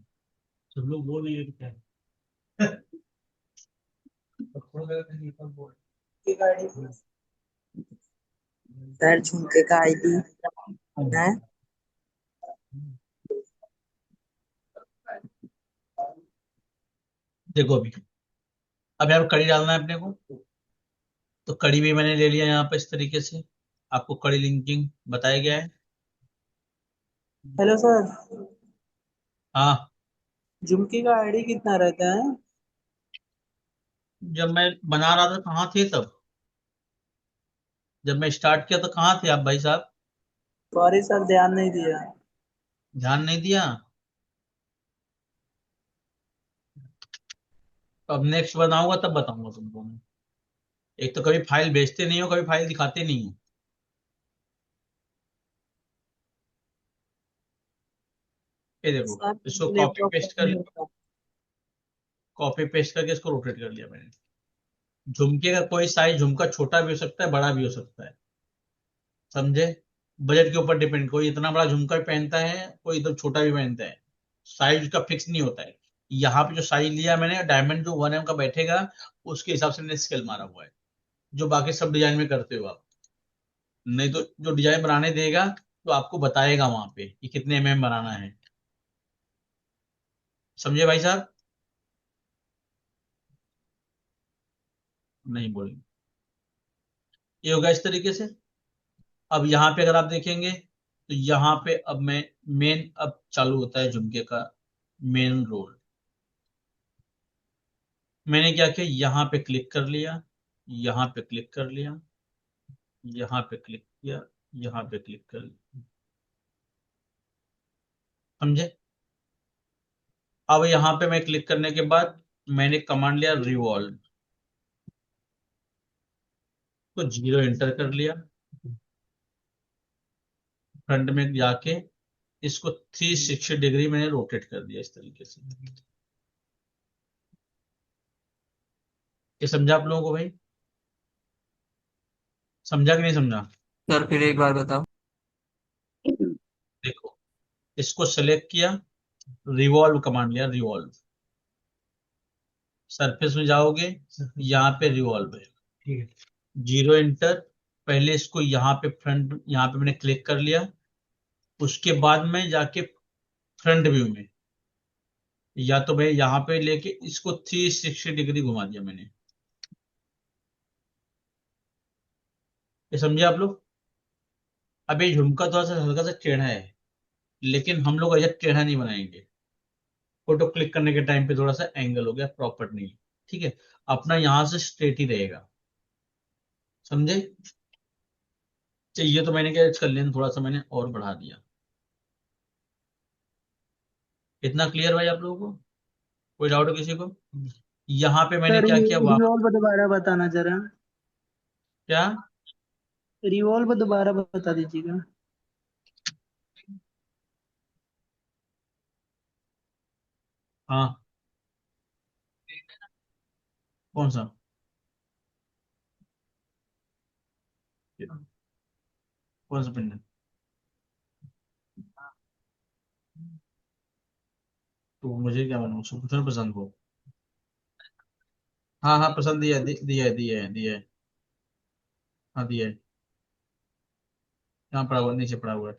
सब लोग बोल रहे हैं क्या? की गाड़ी सर झुमके का आईडी है। देखो अब यहाँ पे कड़ी डालना है अपने को। तो कड़ी भी मैंने ले लिया यहाँ पे इस तरीके से। आपको कड़ी लिंकिंग बताया गया है। हेलो सर, हाँ। झुमके का आईडी कितना रहता है? जब मैं बना रहा था कहाँ थे तब? जब मैं स्टार्ट किया तो कहाँ थे आप भाई साहब? सॉरी सर, ध्यान नहीं दिया। ध्यान नहीं दिया? तो अब नेक्स्ट बनाऊंगा तब बताऊंगा तुमको मैं। एक तो कभी फाइल भेजते नहीं हो, कभी फाइल दिखाते नहीं हो। ये देखो, सर इसको कॉपी लैपटॉप पेस्ट कर नहीं लिया। होता। कॉपी पेस्ट करके इसको रोटेट कर लिया मैंने। झुमके का कोई साइज, झुमका छोटा भी हो सकता है, बड़ा भी हो सकता है। समझे? बजट के ऊपर डिपेंड, कोई इतना बड़ा झुमका भी पहनता है, कोई एकदम छोटा भी पहनता है। साइज का फिक्स नहीं होता है। यहाँ पे जो साइज लिया मैंने, डायमंड जो 1 एम का बैठेगा, उसके हिसाब से मैंने स्केल मारा हुआ है। जो बाकी सब डिजाइन में करते हो आप। नहीं तो जो डिजाइन बनाने देगा तो आपको बताएगा वहां पे कि कितने एमएम बनाना है। समझे भाई साहब? नहीं बोलेंगे। ये होगा इस तरीके से। अब यहाँ पे अगर आप देखेंगे तो यहाँ पे अब मैं मेन अब चालू होता है झुमके का मेन रोल। मैंने क्या किया, यहाँ पे क्लिक कर लिया, यहाँ पे क्लिक कर लिया, यहाँ पे क्लिक किया, यहाँ पे क्लिक कर लिया। समझे? अब यहाँ पे मैं क्लिक करने के बाद मैंने कमांड लिया रिवॉल्व। तो 0 एंटर कर लिया। फ्रंट में जाके इसको 360 डिग्री मैंने रोटेट कर दिया इस तरीके से। ये समझा आप लोगों को भाई? समझा कि नहीं समझा? सर फिर एक बार बताओ। देखो, इसको सेलेक्ट किया, रिवॉल्व कमांड लिया, रिवॉल्व। सरफेस में जाओगे, यहाँ पे रिवॉल्व है। ठीक है। 0 एंटर। पहले इसको यहाँ पे फ्रंट, यहाँ पे मैंने क्लिक कर लिया। उसके बाद में जाके फ्रंट व्यू में, या तो मैं यहाँ पे लेके इसको 360 डिग्री घुमा दिया मैंने। ये समझे आप लोग? अब ये झुमका थोड़ा सा हल्का सा टेढ़ा है, लेकिन हम लोग ऐसा टेढ़ा नहीं बनाएंगे। फोटो क्लिक करने के टाइम पे थोड़ा सा एंगल हो गया, प्रॉपर नहीं। ठीक है। अपना यहां से स्ट्रेट ही रहेगा। समझे? चाहिए तो मैंने क्या, इसका लेंथ थोड़ा सा मैंने और बढ़ा दिया। इतना क्लियर भाई आप लोगों को? कोई डाउट है किसी को? यहाँ पे मैंने सर क्या किया वहां। रिवॉल्व दोबारा बताना जरा। क्या? रिवॉल्व दोबारा बता दीजिएगा। हाँ। कौन सा? कौन सा पिन है? तो मुझे क्या बनना, उसको पूछना पसंद को। हाँ हाँ, पसंद दिया दिया है, दिया है, दिया है। हाँ दिया है। यहाँ पड़ा हुआ है, नीचे पड़ा हुआ है।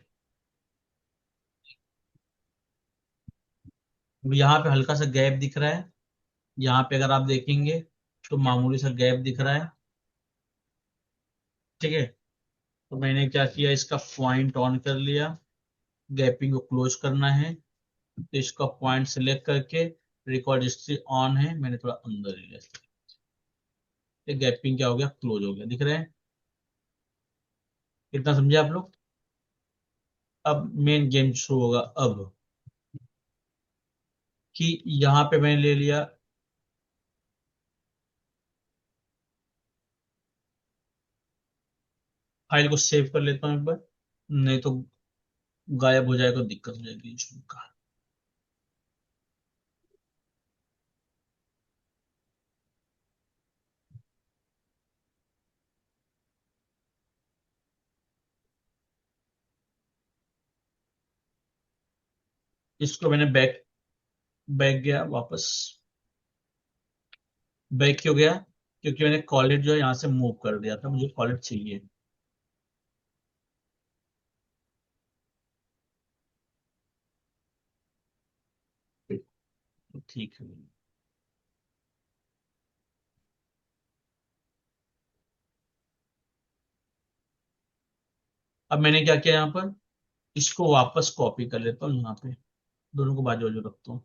अब यहाँ पे हल्का सा गैप दिख रहा है। यहाँ पे अगर आप देखेंगे तो मामूली सा गैप दिख रहा है। ठीक है। तो मैंने क्या किया, इसका पॉइंट ऑन कर लिया। गैपिंग को क्लोज करना है तो इसका पॉइंट सिलेक्ट करके, रिकॉर्ड हिस्ट्री ऑन है, मैंने थोड़ा अंदर ले लिया। ये गैपिंग क्या हो गया, क्लोज हो गया, दिख रहे हैं? कितना समझे आप लोग? अब मेन गेम शुरू होगा अब। कि यहाँ पे मैंने ले लिया, फाइल को सेव कर लेता हूँ एक बार, नहीं तो गायब हो जाएगा, दिक्कत हो जाएगी झुमका। इसको मैंने बैक, बैक गया वापस। बैक क्यों गया? क्योंकि मैंने कॉलेज जो है यहाँ से मूव कर दिया था, मुझे कॉलेज चाहिए। तो ठीक है। अब मैंने क्या किया यहाँ पर, इसको वापस कॉपी कर लेता हूँ यहाँ पे, दोनों को बाजू बाजू रखता हूँ।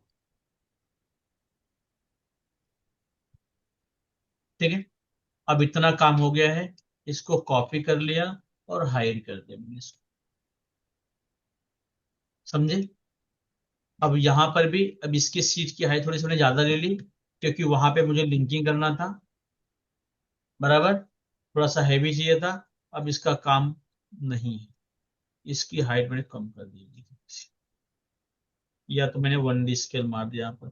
ठीक है, अब इतना काम हो गया है, इसको कॉपी कर लिया और हाइड कर दिया मैंने इसको। समझे? अब यहाँ पर भी, अब इसकी सीट की हाइट थोड़ी सी मैंने ज्यादा ले ली, क्योंकि वहां पे मुझे लिंकिंग करना था, बराबर, थोड़ा सा हैवी चाहिए था। अब इसका काम नहीं है, इसकी हाइट मैंने कम कर दी, या तो मैंने 1D स्केल मार दिया यहाँ पर।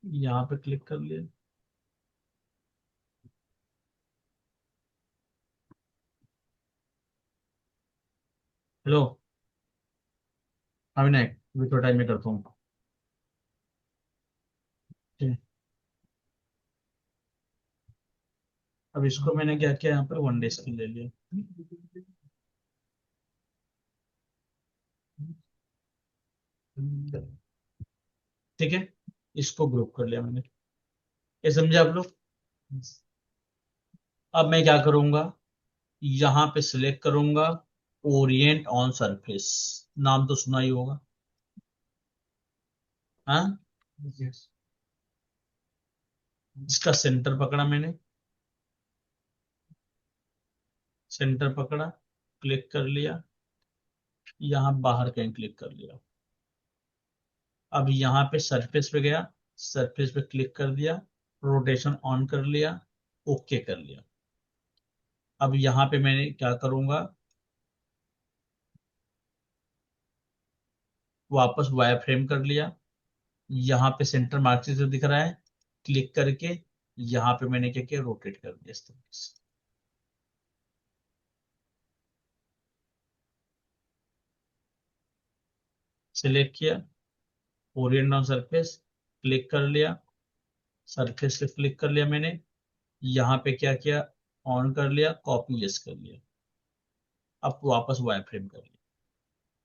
यहाँ पे क्लिक कर लिया। हेलो, अभी नहीं, अभी थोड़ा टाइम में करता हूँ। ठीक है, अब इसको मैंने क्या किया, यहाँ पर 1D स्केल ले लिया। ठीक है, इसको ग्रुप कर लिया मैंने। ये समझे आप लोग? अब मैं क्या करूंगा, यहाँ पे सिलेक्ट करूंगा ओरिएंट ऑन सरफेस, नाम तो सुना ही होगा। हाँ, इसका सेंटर पकड़ा मैंने, सेंटर पकड़ा, क्लिक कर लिया, यहाँ बाहर कहीं क्लिक कर लिया। अब यहाँ पे सरफेस पे गया, सरफेस पे क्लिक कर दिया, रोटेशन ऑन कर लिया, ओके कर लिया। अब यहाँ पे मैंने क्या करूंगा, वापस वायर फ्रेम कर लिया, यहाँ पे सेंटर मार्क्सिस जो दिख रहा है, क्लिक करके यहाँ पे मैंने क्या किया, रोटेट कर दिया इस तरीके से। सिलेक्ट किया, ओरिएंट ऑन सरफेस, क्लिक कर लिया, सरफेस पे क्लिक कर लिया मैंने, यहाँ पे क्या किया, ऑन कर लिया, कॉपी यस कर लिया। अब वापस वायर फ्रेम कर लिया,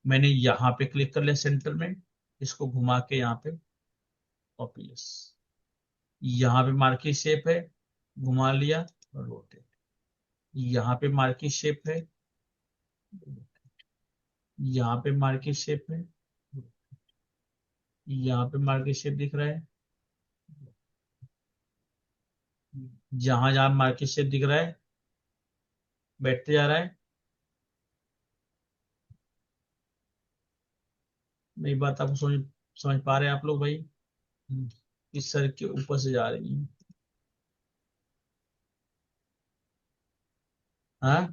मैंने यहाँ पे क्लिक कर लिया सेंटर में, इसको घुमा के यहाँ पे कॉपी यस, यहाँ पे मार्की शेप है, घुमा लिया और रोटेट, यहाँ पे मार्की शेप है, यहाँ पे मार्की शेप है, यहाँ पे मार्की शेप दिख रहा है, जहां जहां मार्की शेप दिख रहा है बैठते जा रहा है। मेरी बात आपको समझ, समझ पा रहे हैं आप लोग भाई? इस सर के ऊपर से जा रही है। हाँ,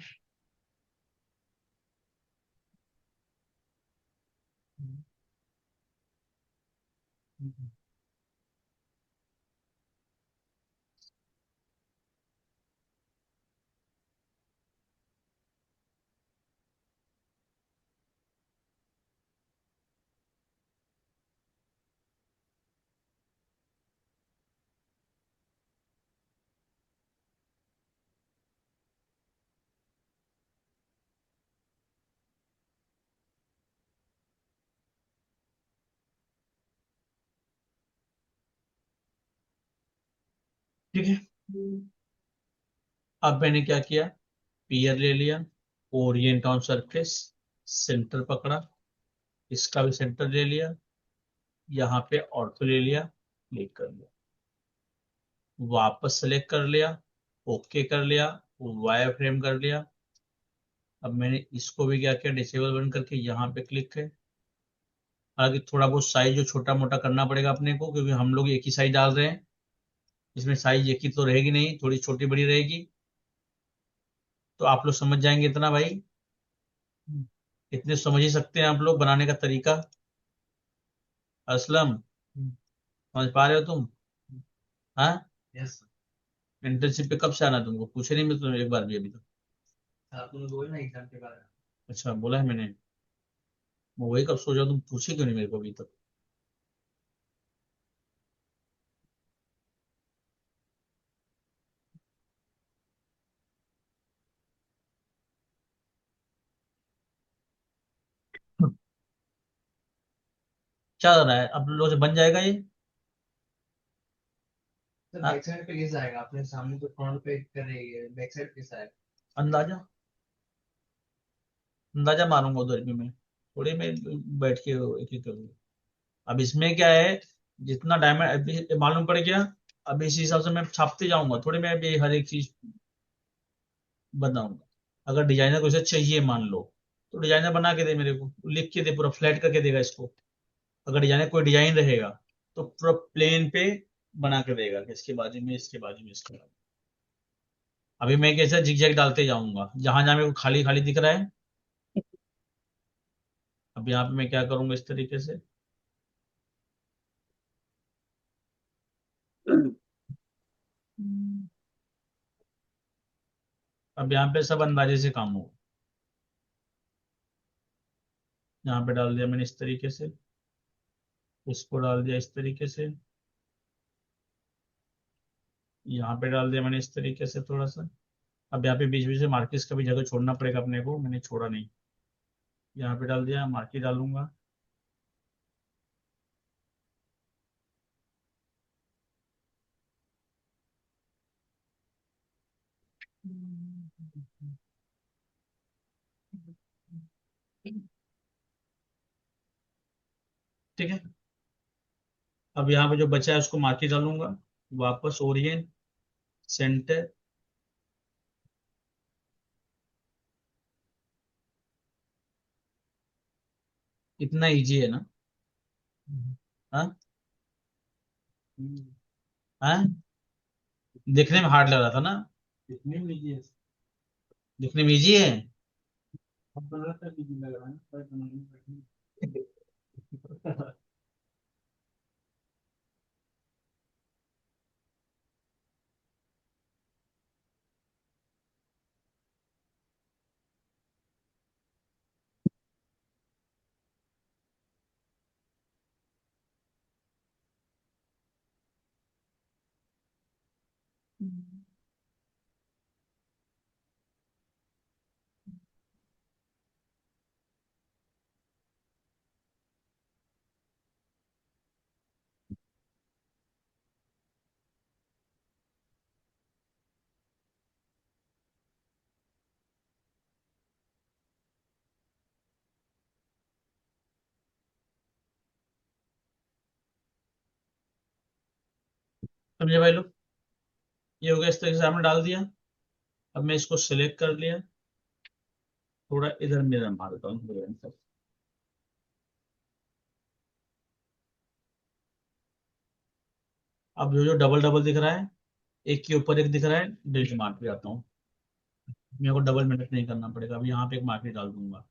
ठीक है। अब मैंने क्या किया, पीयर ले लिया, ओरिएंट ऑन सरफेस, सेंटर पकड़ा, इसका भी सेंटर ले लिया, यहाँ पे ऑर्थो ले लिया, क्लिक कर लिया, वापस सेलेक्ट कर लिया, ओके कर लिया, वायर फ्रेम कर लिया, अब मैंने इसको भी क्या किया, डिसेबल बंद करके यहाँ पे क्लिक है। हालांकि थोड़ा बहुत साइज जो छोटा मोटा करना पड़ेगा अपने को, क्योंकि हम लोग एक ही साइज डाल रहे हैं। इसमें साइज एक ही तो रहेगी नहीं, थोड़ी छोटी बड़ी रहेगी। तो आप लोग समझ जाएंगे इतना भाई। इतने समझ ही सकते हैं आप लोग बनाने का तरीका। असलम, समझ पा रहे हो तुम? हाँ। यस। इंटर्नशिप पे कब से आना तुमको? पूछे नहीं मैं तुम्हें एक बार भी अभी तक? तुमने बोला ना एग्जाम के बारे में। अच्छा, बोला है मैंने। मैं वही कब सोचा, तुम पूछे क्यों नहीं मेरे को अभी तक? क्या हो रहा है, अब लोग से बन जाएगा ये? सर हाँ? बैक साइड पे कैसा आएगा? आपने सामने तो फ्रंट पे कर रही है, बैक साइड कैसा आएगा? अंदाजा, अंदाजा मारूंगा उधर भी मैं। थोड़ी मैं बैठ के एक ही करूंगा। अब इसमें क्या है, जितना डायमंड अभी मालूम पड़ गया, अब इस हिसाब से मैं छापते जाऊंगा, थोड़ी मैं अभी हर एक चीज बनाऊंगा। अगर डिजाइनर को इसे चाहिए मान लो, तो डिजाइनर बना के दे मेरे को, लिख के दे, पूरा फ्लैट करके देगा इसको। अगर डिजाइनर कोई डिजाइन रहेगा, तो पूरा प्लेन पे बना के देगा कि इसके बाजू में, इसके बाजू में, इसके बाजू में। अभी मैं कैसे जिग जैग डालते जाऊंगा, जहां जहां मेरे को खाली खाली दिख रहा है। अब यहाँ पे मैं क्या करूंगा इस तरीके से। अब यहाँ पे सब अंदाजे से काम होगा। यहाँ पे डाल दिया मैंने इस तरीके से, उसको डाल दिया इस तरीके से, यहाँ पे डाल दिया मैंने इस तरीके से थोड़ा सा। अब यहाँ पे बीच बीच में मार्किस का भी जगह छोड़ना पड़ेगा अपने को, मैंने छोड़ा नहीं। यहाँ पे डाल दिया, मार्किस डालूंगा। ठीक है। अब यहाँ पे जो बचा है उसको मार्किस डालूंगा। वापस ओरिएंट, सेंटर। इतना इजी है ना? हाँ। हाँ, दिखने में हार्ड लग रहा था ना? दिखने में इजी है। दिखने में इजी है। अब बन रहा था, easy लग रहा है पर बनाने में कठिन। समझे भाई लोग? ये हो गया, इस तरीके से आपने डाल दिया। अब मैं इसको सिलेक्ट कर लिया, थोड़ा इधर मेरा मारता हूँ। अब जो जो डबल डबल दिख रहा है, एक के ऊपर एक दिख रहा है, डिलीट मार के जाता हूँ। मेरे को डबल मेहनत नहीं करना पड़ेगा। अब यहाँ पे एक मार्केट डाल दूंगा।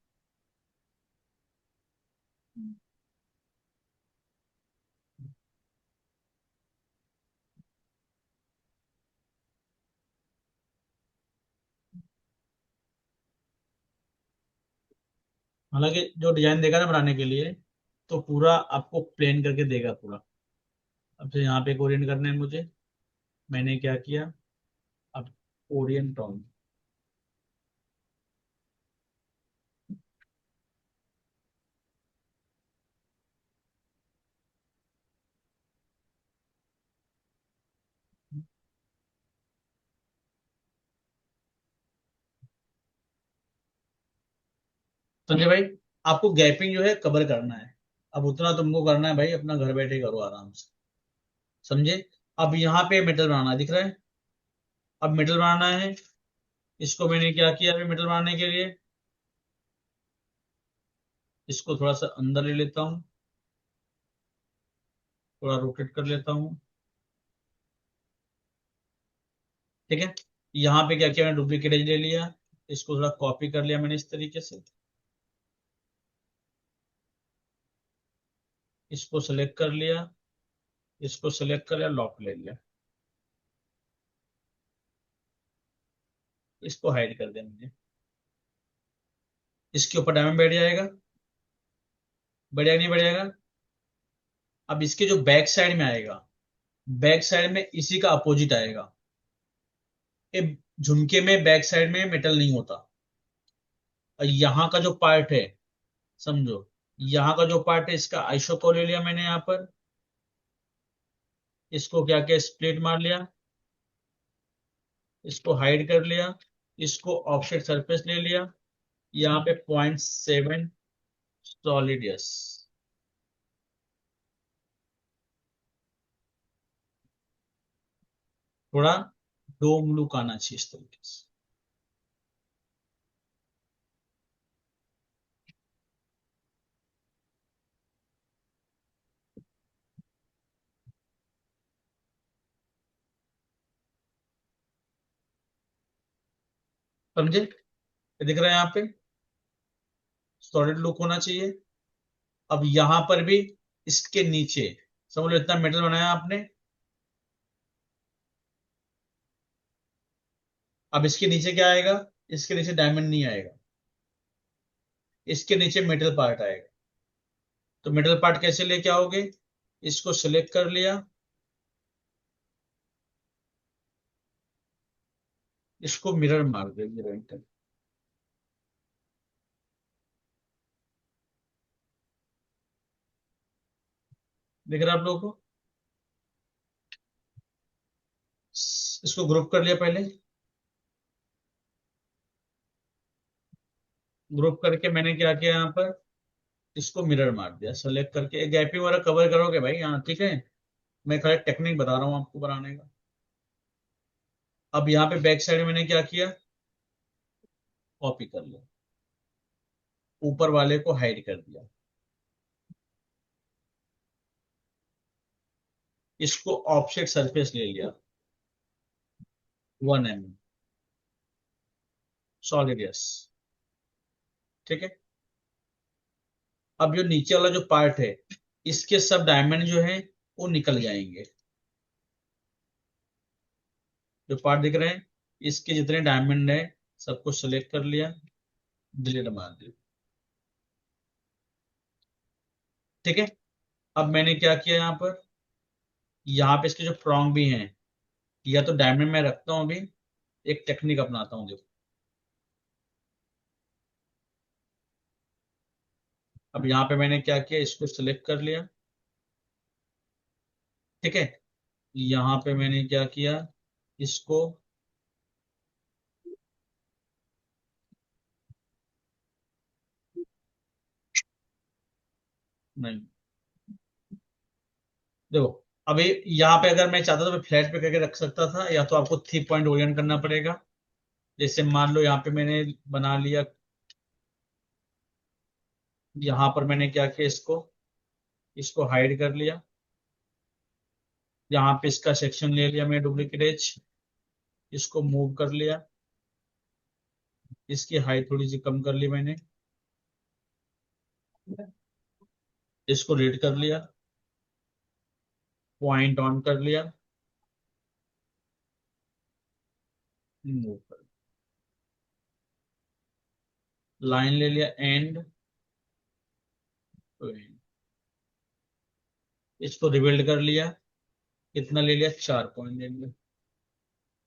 हालांकि जो डिजाइन देगा ना बनाने के लिए, तो पूरा आपको प्लेन करके देगा पूरा। अब से यहाँ पे एक ओरिएंट करना है मुझे। मैंने क्या किया, अब ओरिएंट ऑन। संजय भाई, आपको गैपिंग जो है कवर करना है। अब उतना तुमको करना है भाई, अपना घर बैठे करो आराम से। समझे? अब यहाँ पे मेटल बनाना दिख रहा है। अब मेटल बनाना है। इसको मैंने क्या किया अभी मेटल बनाने के लिए, इसको थोड़ा सा अंदर ले लेता हूँ, थोड़ा रोटेट कर लेता हूँ। ठीक है, यहाँ पे क्या किया मैंने, डुप्लीकेट एज ले लिया, इसको थोड़ा कॉपी कर लिया मैंने इस तरीके से, इसको सेलेक्ट कर लिया, इसको सेलेक्ट कर लिया, लॉक ले लिया, इसको हाइड कर दिया मैंने। इसके ऊपर डायमंड बैठ जाएगा, बढ़िया नहीं बढ़िया। अब इसके जो बैक साइड में आएगा, बैक साइड में इसी का अपोजिट आएगा। ये झुमके में बैक साइड में मेटल नहीं होता। और यहाँ का जो पार्ट है, समझो, यहाँ का जो पार्ट है इसका आइसो को ले लिया मैंने यहाँ पर, इसको क्या क्या स्प्लिट मार लिया, इसको हाइड कर लिया, इसको ऑफसेट सरफेस ले लिया, यहाँ पे 0.7 सॉलिड, यस। थोड़ा डोम लुक आना चाहिए इस तरीके से। समझे, ये दिख रहा है यहाँ पे सॉलिड लुक होना चाहिए। अब यहाँ पर भी इसके नीचे, समझ लो इतना मेटल बनाया आपने, अब इसके नीचे क्या आएगा, इसके नीचे डायमंड नहीं आएगा, इसके नीचे मेटल पार्ट आएगा। तो मेटल पार्ट कैसे लेके आओगे, इसको सिलेक्ट कर लिया, इसको मिरर मार दे, मिरर इंटर। दिख रहा है आप लोगों को, इसको ग्रुप कर लिया पहले, ग्रुप करके मैंने क्या किया यहाँ पर, इसको मिरर मार दिया, सेलेक्ट करके गैपिंग वगैरह कवर करोगे भाई यहाँ, ठीक है। मैं खाली टेक्निक बता रहा हूँ आपको बनाने का। अब यहाँ पे बैक साइड में मैंने क्या किया, कॉपी कर लिया, ऊपर वाले को हाइड कर दिया, इसको ऑफसेट सरफेस ले लिया, 1 mm सॉलिड, यस। ठीक है, अब जो नीचे वाला जो पार्ट है, इसके सब डायमंड जो है वो निकल जाएंगे। जो पार्ट दिख रहे हैं, इसके जितने डायमंड है सबको सेलेक्ट कर लिया, डिलीट मार दिया। ठीक है, अब मैंने क्या किया यहाँ पर, यहाँ पे इसके जो प्रॉन्ग भी हैं, या तो डायमंड में रखता हूँ अभी, एक टेक्निक अपनाता हूँ, देखो। अब यहाँ पे मैंने क्या किया, इसको सिलेक्ट कर लिया। ठीक है, यहाँ पे मैंने क्या किया, इसको, नहीं, देखो, अभी यहाँ पे अगर मैं चाहता तो मैं फ्लैट पे करके रख सकता था, या तो आपको 3 पॉइंट ओरिएंट करना पड़ेगा। जैसे मान लो यहाँ पे मैंने बना लिया, यहाँ पर मैंने क्या किया, इसको इसको हाइड कर लिया, यहाँ पे इसका सेक्शन ले लिया मैं डुप्लीकेट एज, इसको मूव कर लिया, इसकी हाइट थोड़ी सी कम कर ली मैंने, इसको रीड कर लिया, पॉइंट ऑन कर लिया, मूव कर, लाइन ले लिया एंड टू एंड, इसको रिबिल्ड कर लिया, कितना ले लिया, 4 पॉइंट ले लिया,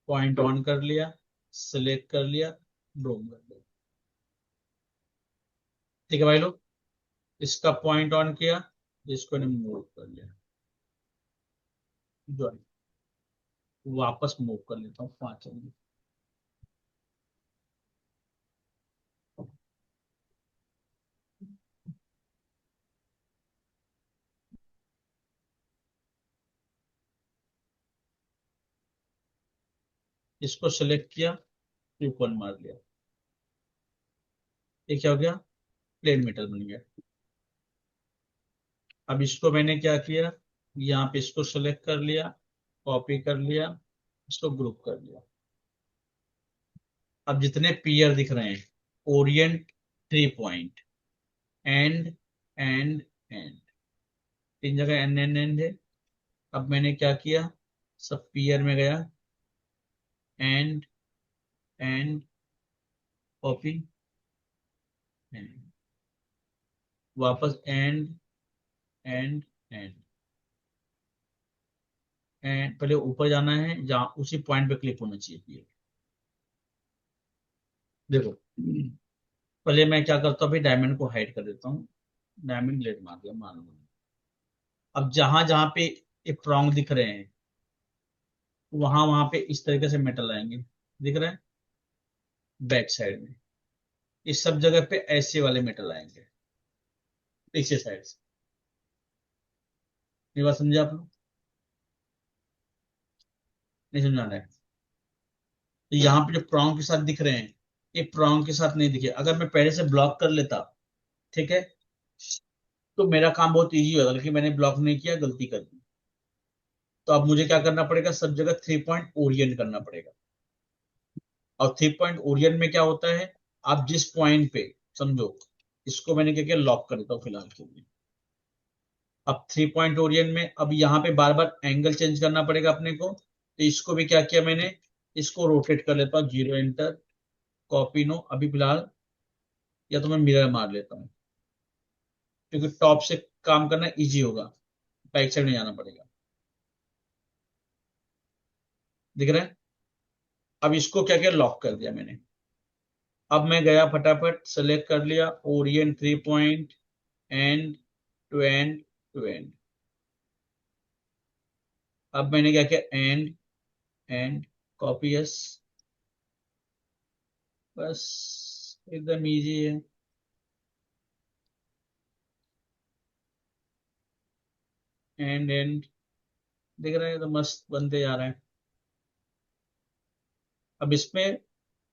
पॉइंट ऑन कर लिया, सिलेक्ट कर लिया, ड्रॉप कर लिया। ठीक है भाई लोग, इसका पॉइंट ऑन किया, इसको मूव कर लिया, ज्वाइन, वापस मूव कर लेता हूँ 5 मिनट। इसको सेलेक्ट किया, ऊपर मार लिया, ये क्या हो गया, प्लेन मेटल बन गया। अब इसको मैंने क्या किया, यहाँ पे इसको सेलेक्ट कर लिया, कॉपी कर लिया, इसको ग्रुप कर लिया। अब जितने पीयर दिख रहे हैं, Orient, 3 point, and, and, and, तीन जगह एंड एंड एंड है। अब मैंने क्या किया, सब पीयर में गया, एंड, एंड, कॉपी, एंड, वापस एंड, एंड, एंड, एंड, पहले ऊपर जाना है जहाँ उसी पॉइंट पे क्लिक होना चाहिए पीयर। देखो, पहले मैं क्या करता हूँ, अभी डायमंड को हाइड कर देता हूँ, डायमंड डिलीट मार दिया मान लो। अब जहां जहां पे ये प्रॉन्ग दिख रहे हैं, वहां वहां पे इस तरीके से मेटल आएंगे, दिख रहा है, बैक साइड में। इस सब जगह पे ऐसे वाले मेटल आएंगे, पीछे साइड से। ये बात समझे आप लोग? नहीं समझाना है? तो यहाँ पे जो प्रॉन्ग के साथ दिख रहे हैं, ये प्रॉन्ग के साथ नहीं दिखे। अगर मैं पहले से ब्लॉक कर लेता, ठीक है, तो मेरा काम बहुत इजी होगा, लेकिन मैंने ब्लॉक नहीं किया, गलती कर दी। तो अब मुझे क्या करना पड़ेगा, सब जगह 3 पॉइंट ओरिएंट करना पड़ेगा। और 3 पॉइंट ओरिएंट में क्या होता है, आप जिस पॉइंट पे, समझो, इसको मैंने क्या किया, लॉक कर देता हूँ फिलहाल के लिए। अब 3 पॉइंट ओरिएंट में अब यहाँ पे बार बार एंगल चेंज करना पड़ेगा अपने को, तो इसको भी क्या किया मैंने, इसको रोटेट कर लेता हूँ, 0 एंटर, कॉपी नो, अभी फिलहाल, या तो मैं मिरर मार लेता हूँ, क्योंकि टॉप से काम करना इजी होगा, बैक साइड में जाना पड़ेगा। दिख रहा है? अब इसको क्या किया, लॉक कर दिया मैंने। अब मैं गया फटाफट, सेलेक्ट कर लिया orient 3 point, end to end, to end. अब मैंने क्या किया, एंड, एंड, कॉपी, यस, बस, एकदम इजी है। एंड, एंड, दिख रहा है, तो मस्त बनते जा रहे हैं। अब इसमें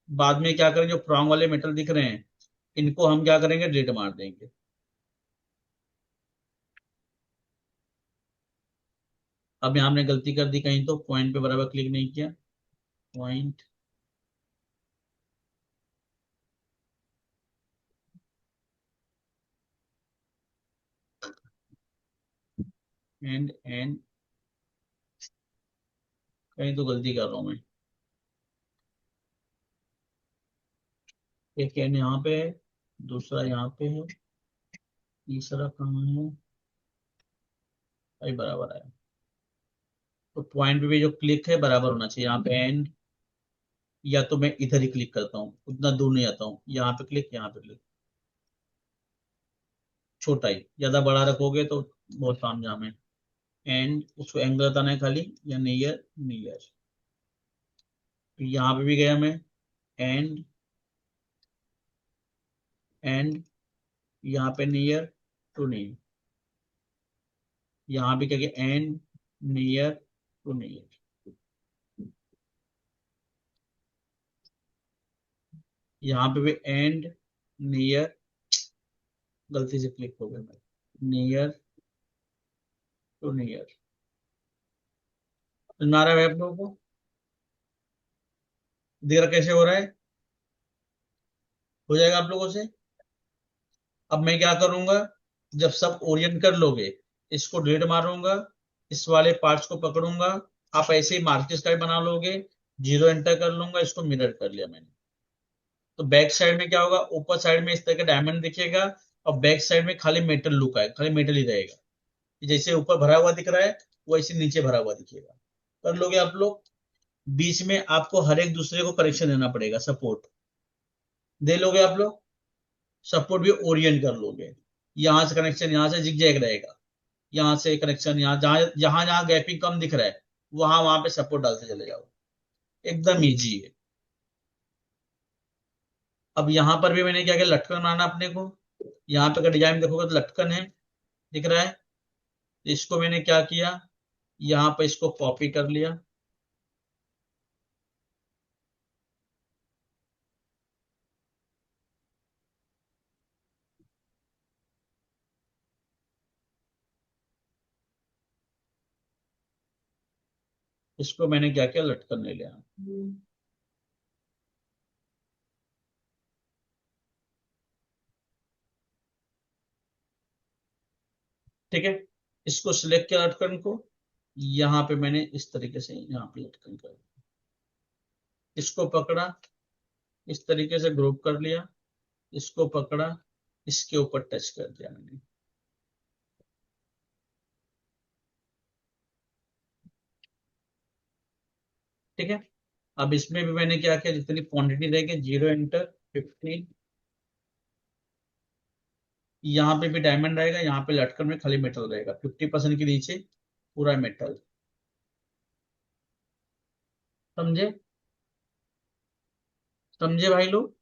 बाद में क्या करेंगे, जो प्रॉन्ग वाले मेटल दिख रहे हैं, इनको हम क्या करेंगे, डिलीट मार देंगे। अब यहाँ हमने गलती कर दी कहीं, तो पॉइंट पे बराबर क्लिक नहीं किया, पॉइंट, एंड, एंड, कहीं तो गलती कर रहा हूँ मैं। एक एंड यहाँ पे है, दूसरा यहाँ पे है, तीसरा कहाँ है, भाई बराबर है। तो पॉइंट पे भी जो क्लिक है बराबर होना चाहिए, यहाँ पे एंड, या तो मैं इधर ही क्लिक करता हूँ, उतना दूर नहीं आता हूँ, यहाँ पे क्लिक, यहाँ पे क्लिक, छोटा ही, ज्यादा बड़ा रखोगे तो बहुत तामझाम है। एंड, उसको एंगल बताना है खाली, या नियर, नियर, यहाँ पे भी गया मैं, एंड, एंड, यहाँ पे नियर टू नियर, यहाँ भी क्या किया, एंड, नियर टू नियर, यहाँ पे भी एंड, नियर, गलती से क्लिक हो गया मैं, नियर टू नियर। समझ आ रहा है आप लोगों को? देख रहा कैसे हो रहा है? हो जाएगा आप लोगों से? अब मैं क्या करूंगा, जब सब ओरिएंट कर लोगे, इसको डिलीट मारूंगा, इस वाले पार्ट्स को पकड़ूंगा, आप ऐसे ही मार्केट स्टाइल बना लोगे, 0 एंटर कर लूंगा, इसको मिरर कर लिया मैंने। तो बैक साइड में क्या होगा, ऊपर साइड में इस तरह का डायमंड दिखेगा, और बैक साइड में खाली मेटल लुक है, खाली मेटल ही रहेगा। जैसे ऊपर भरा हुआ दिख रहा है, वैसे नीचे भरा हुआ दिखेगा। कर लोगे आप लोग? बीच में आपको हर एक दूसरे को कनेक्शन देना पड़ेगा, सपोर्ट दे लोगे आप लोग, सपोर्ट भी ओरिएंट कर लोगे। यहाँ से कनेक्शन, यहाँ से जिगजैग रहेगा, यहाँ से कनेक्शन, यहाँ जहां जहां जहां गैपिंग कम दिख रहा है, वहां वहां पे सपोर्ट डालते चले जाओ, एकदम इजी है। अब यहाँ पर भी मैंने क्या किया, लटकन बनाना अपने को। यहाँ पे का डिजाइन देखोगे तो लटकन है, दिख रहा है। इसको मैंने क्या किया, यहाँ पे इसको कॉपी कर लिया, इसको मैंने क्या किया, लटकन ले लिया। ठीक है, इसको सिलेक्ट किया लटकन को, यहाँ पे मैंने इस तरीके से यहाँ पे लटकन कर दिया। इसको पकड़ा, इस तरीके से ग्रुप कर लिया, इसको पकड़ा, इसके ऊपर टच कर दिया मैंने। ठीक है, अब इसमें भी मैंने क्या किया, जितनी क्वांटिटी रहेगी 0 × 50, यहाँ पे भी डायमंड रहेगा, यहाँ पे लटकन में खाली मेटल रहेगा, 50% के नीचे पूरा मेटल। समझे? समझे भाई लोग?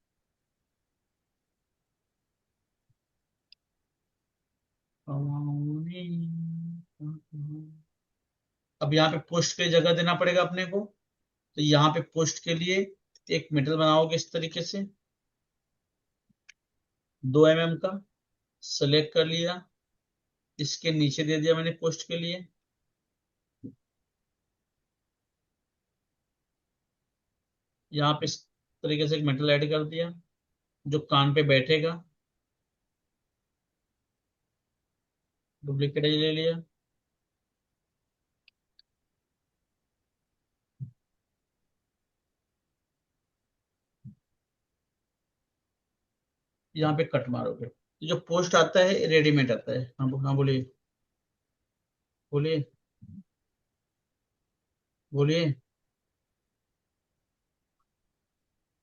अब यहाँ पे पोस्ट के लिए जगह देना पड़ेगा अपने को, तो यहाँ पे पोस्ट के लिए एक मेटल बनाओगे इस तरीके से, 2 mm का, सेलेक्ट कर लिया, इसके नीचे दे दिया मैंने पोस्ट के लिए। यहाँ पे इस तरीके से एक मेटल ऐड कर दिया जो कान पे बैठेगा, डुप्लीकेट ले लिया। यहाँ पे कट मारोगे, तो जो पोस्ट आता है रेडीमेड आता है। हाँ हाँ, बोलिए बोलिए बोलिए।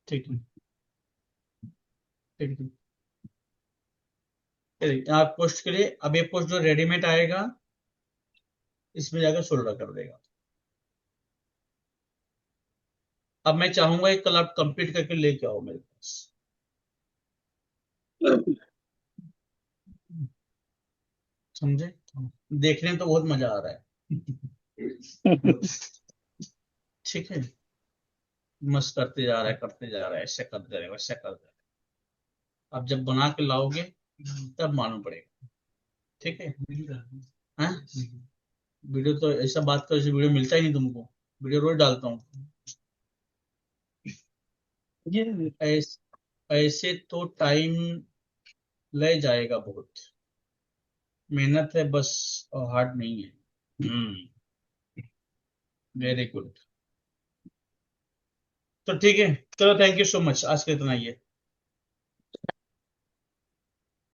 ठीक है, ठीक है। यहाँ पोस्ट के लिए, अब ये पोस्ट जो रेडीमेड आएगा इसमें जाकर सोल्डर कर देगा। अब मैं चाहूंगा एक कल आप कंप्लीट करके लेके आओ मेरे पास। समझे? देखने में तो बहुत मजा आ रहा है। ठीक है, मस्त करते जा रहा है, करते जा रहा है, ऐसे कर दे रहे, वैसे कर दे रहे। अब जब बना के लाओगे तब मालूम पड़ेगा। ठीक है, हाँ? वीडियो तो ऐसा बात करो, वीडियो मिलता ही नहीं तुमको, वीडियो रोज डालता हूँ। ऐस, ऐसे तो टाइम ले जाएगा बहुत, मेहनत है बस, और हार्ड नहीं है। Very good. तो ठीक है, चलो, थैंक यू सो मच, आज के इतना ही है।